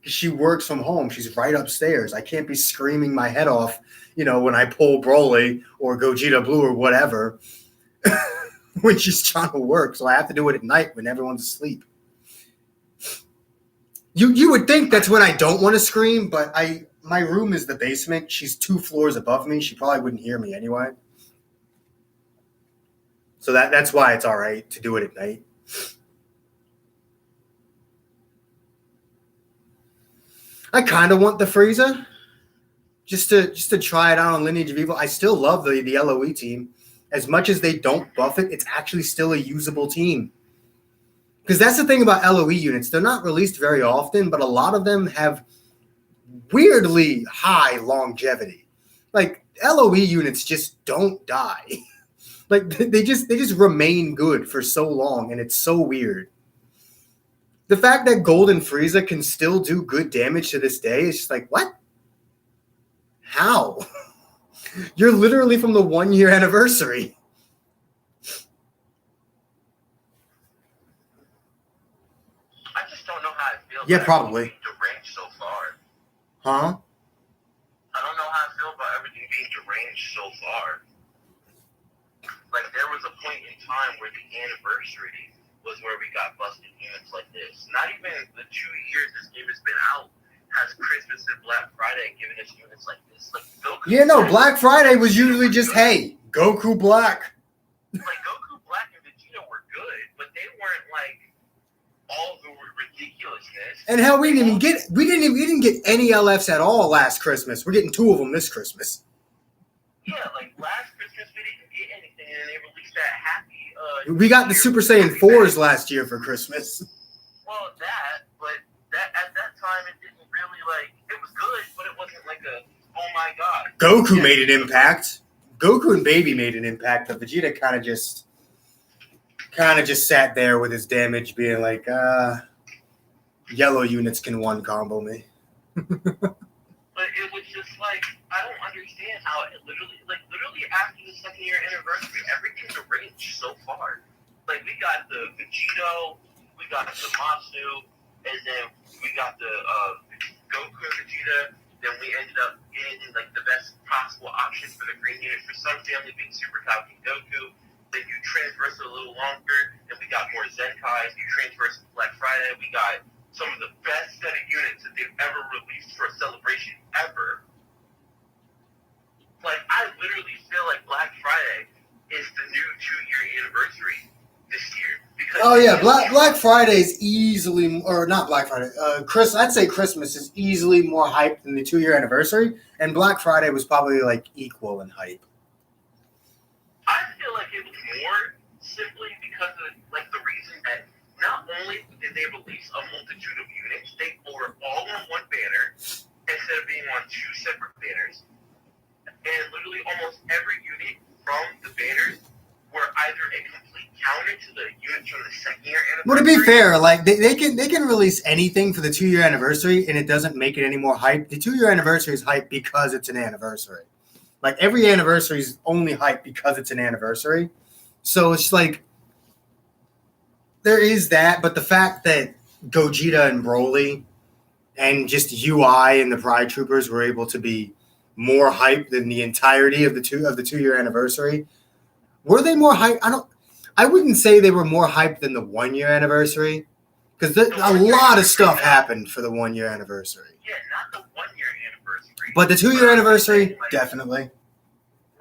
She works from home. She's right upstairs. I can't be screaming my head off, when I pull Broly or Gogeta Blue or whatever when she's trying to work. So I have to do it at night when everyone's asleep. You would think that's when I don't want to scream, but my room is the basement. She's 2 floors above me. She probably wouldn't hear me anyway. So that's why it's all right to do it at night. I kind of want the Frieza just to try it out on Lineage of Evil. I still love the LOE team. As much as they don't buff it, it's actually still a usable team. Because that's the thing about LOE units. They're not released very often, but a lot of them have weirdly high longevity. Like, LOE units just don't die. Like, they just remain good for so long, and it's so weird. The fact that Golden Frieza can still do good damage to this day is just like, what? How? You're literally from the 1-year anniversary. I just don't know how I feel. Yeah, probably. Deranged so far. Huh? I don't know how I feel about everything being deranged so far. Like, there was a point in time where the anniversary was where we got busted units like this. Not even the 2 years this game has been out has Christmas and Black Friday given us units like this. Like, Goku. Yeah, no, Black Friday was usually just, hey, Goku Black. Like, Goku Black and Vegeta were good, but they weren't like all the ridiculousness. And hell, we didn't get any LFs at all last Christmas. We're getting 2 of them this Christmas. Yeah, like last Christmas we didn't get anything, and they released that Happy. We got the Super Saiyan 4s last year for Christmas. Well, but at that time it didn't really it was good, but it wasn't like a oh my god. Goku made an impact. Goku and Baby made an impact, but Vegeta kind of just sat there with his damage, being like, yellow units can 1 combo me. But it was just like, I don't understand how it literally after the 2nd-year anniversary, everything's arranged so far. Like, we got the Vegito, we got the Matsu, and then we got the Goku and Vegeta. Then we ended up getting like the best possible option for the green unit for Sun Family being Super Falcon Goku. Then you transverse it a little longer, and we got more Zenkais. You transverse Black Friday, we got some of the best set of units that they've ever released for a celebration ever. Like, I literally feel like Black Friday is the new 2-year anniversary this year. Because Oh yeah, Black Friday is easily, or not Black Friday. I'd say Christmas is easily more hype than the 2-year anniversary, and Black Friday was probably like equal in hype. I feel like it was more simply because of the reason that not only did they release a multitude of units, they were all on one banner instead of being on 2 separate banners. And literally almost every unit from the banners were either a complete counter to the units from the 2nd-year anniversary. Well, to be fair, like they can release anything for the 2-year anniversary, and it doesn't make it any more hype. The 2-year anniversary is hype because it's an anniversary. Like, every anniversary is only hype because it's an anniversary. So it's like, there is that, but the fact that Gogeta and Broly and just UI and the Pride Troopers were able to be more hype than the entirety of the 2-year anniversary. Were they more hype? I wouldn't say they were more hyped than the 1 year anniversary, because a lot of stuff happened for the 1 year anniversary. Yeah, not the 1 year anniversary. But the 2 year anniversary, definitely.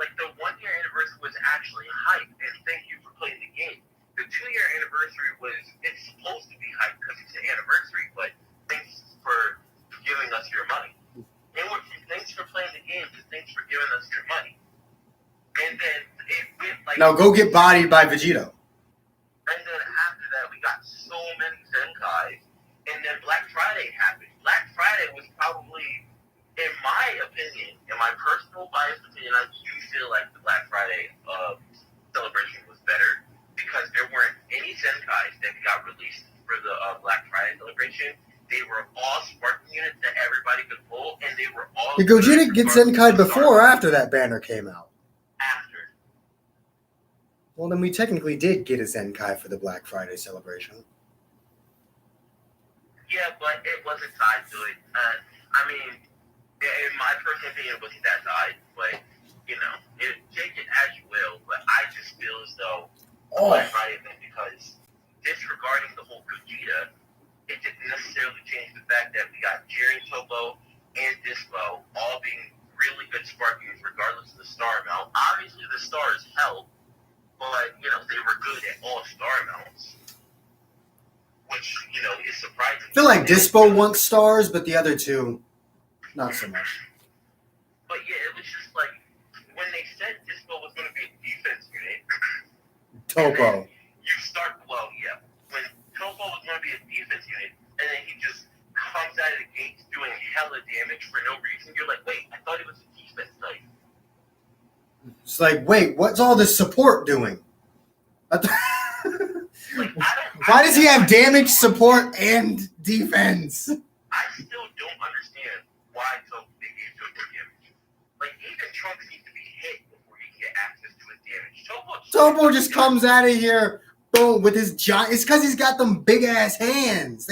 Like the 1 year anniversary was actually hype, and thank you for playing the game. The 2 year anniversary it's supposed to be hype because it's an anniversary, but thanks for giving us your money. And thanks for playing the game, and thanks for giving us your money. And then it went like. Now go get bodied by Vegito. And then after that, we got so many Zenkais. And then Black Friday happened. Black Friday was probably, in my opinion, in my personal biased opinion, I do feel like the Black Friday celebration was better because there weren't any Zenkais that got released for the Black Friday celebration. They were all Spartan units that everybody could pull, and they were all. Did Gogeta get Zenkai before or after that banner came out? After. Well, then we technically did get a Zenkai for the Black Friday celebration. Yeah, but it wasn't tied to it. I mean, in my personal opinion, it wasn't that tied. But, take it as you will. But I just feel as though Black Friday event, because disregarding the whole Gogeta, it didn't necessarily change the fact that we got Jiren, Topo, and Dispo all being really good Sparkies regardless of the star amount. Obviously, the stars help, but, they were good at all star amounts. Which, is surprising. I feel like Dispo wants stars, but the other two, not so much. But yeah, it was just like, when they said Dispo was going to be a defense unit. Topo. When Topo was going to be a defense unit, and then he just comes out of the gates doing hella damage for no reason, you're like, wait, I thought he was a defense type. It's like, wait, what's all this support doing? Why does he have damage, support, and defense? I still don't understand why they gave Topo damage. Like, even Trunks needs to be hit before he can get access to his damage. Topo just comes out of here, boom, with his giant. It's because he's got them big ass hands.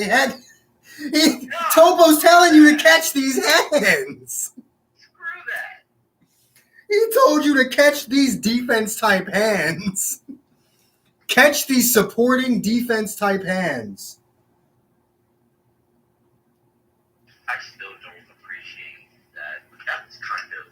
Topo's telling you to catch these hands. Screw that. He told you to catch these defense type hands. Catch these supporting defense type hands. I still don't appreciate that. That was kind of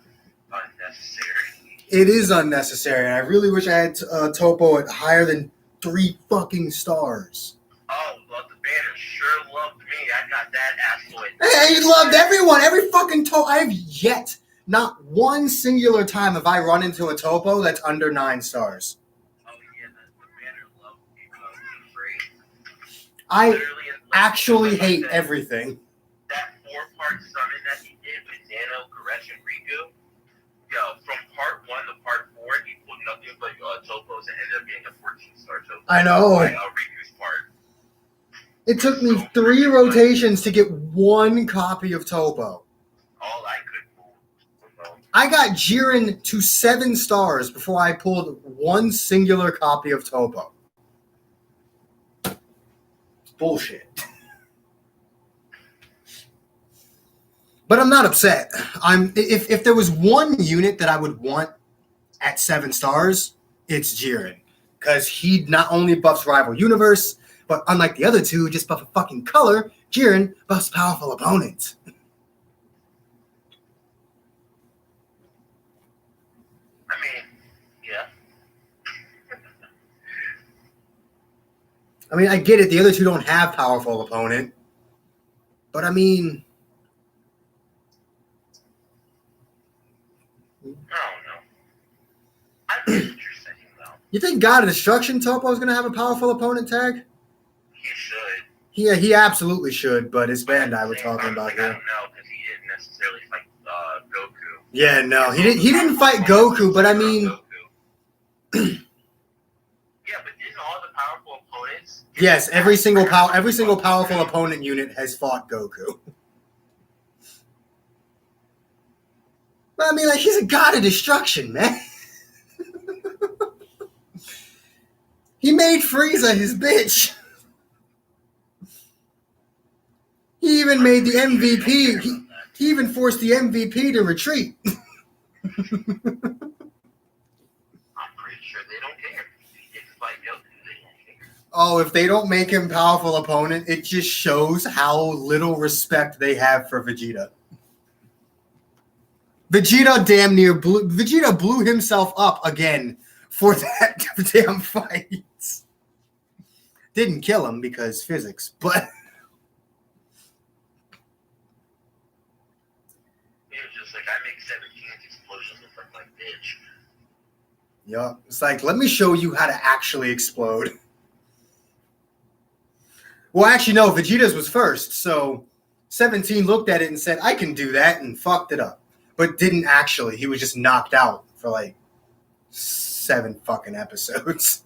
unnecessary. It is unnecessary, and I really wish I had Topo at higher than 3 fucking stars. Oh, well, the banner sure loved me. I got that asteroid. Hey, he loved everyone. Every fucking Topo. I have yet, not one singular time have I run into a Topo that's under 9 stars. Oh, yeah, the banner loved me. Free. I actually hate everything. That 4-part summon that he did with Nano, Goresh, and Riku. Yo, from part 1 to part 4, he pulled nothing but Topos and ended up getting a 14-star Topo. I know. Riku's part. It took me 3 rotations to get 1 copy of Topo. All I could pull. I got Jiren to 7 stars before I pulled 1 singular copy of Topo. Bullshit. But I'm not upset. If there was one unit that I would want at 7 stars, it's Jiren. Because he not only buffs Rival Universe, but unlike the other two, just buff a fucking color, Jiren buffs powerful opponents. I mean, yeah. I mean, I get it. The other two don't have powerful opponent. But I mean... I don't know. I get what you're saying, though. You think God of Destruction Topo is going to have a powerful opponent tag? He should. Yeah, he absolutely should, but his Bandai we're talking about I here. don't know, because he didn't necessarily fight Goku. Yeah, no, he didn't fight Goku, but I mean... Yeah, but didn't all the powerful opponents... Yes, every single powerful opponent unit has fought Goku. But I mean, like, he's a God of Destruction, man. He made Frieza his bitch. He even made the MVP. He even forced the MVP to retreat. I'm pretty sure they don't care. He didn't fight Goku. Oh, if they don't make him powerful opponent, it just shows how little respect they have for Vegeta. Vegeta blew himself up again for that damn fight. Didn't kill him because physics, but He was just like, I make 17 explosions look like my bitch. yeah, it's like, let me show you how to actually explode. Well, actually, no, Vegeta's was first, so 17 looked at it and said, I can do that, and fucked it up. But didn't actually. He was just knocked out for like 7 fucking episodes.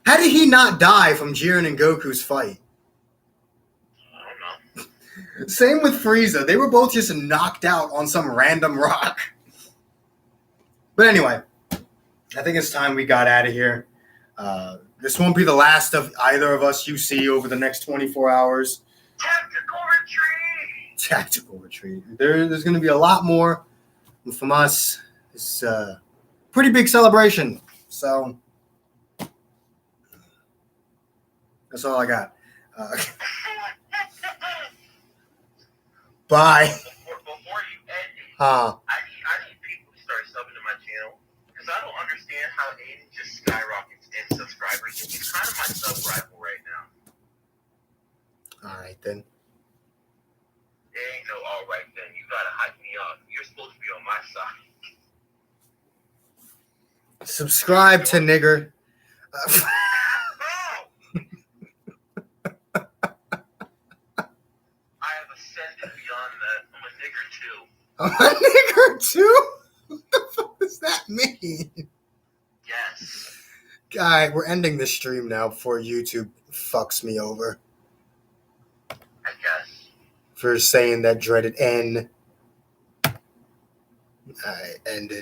How did he not die from Jiren and Goku's fight? I don't know. Same with Frieza. They were both just knocked out on some random rock. But anyway, I think it's time we got out of here. This won't be the last of either of us you see over the next 24 hours. Tactical retreat. There's going to be a lot more from us. It's a pretty big celebration. So that's all I got. Bye. Before you end it, Huh. I need people to start subbing to my channel because I don't understand how Aiden just skyrockets in subscribers. He's kind of my sub rival right now. All right, then. There ain't no all right then. You gotta hype me up. You're supposed to be on my side. Subscribe to Nigger. I have ascended beyond that. I'm a nigger too. I'm a nigger too? What the fuck does that mean? Yes. Guy, we're ending the stream now before YouTube fucks me over I guess. for saying that dreaded N. I ended.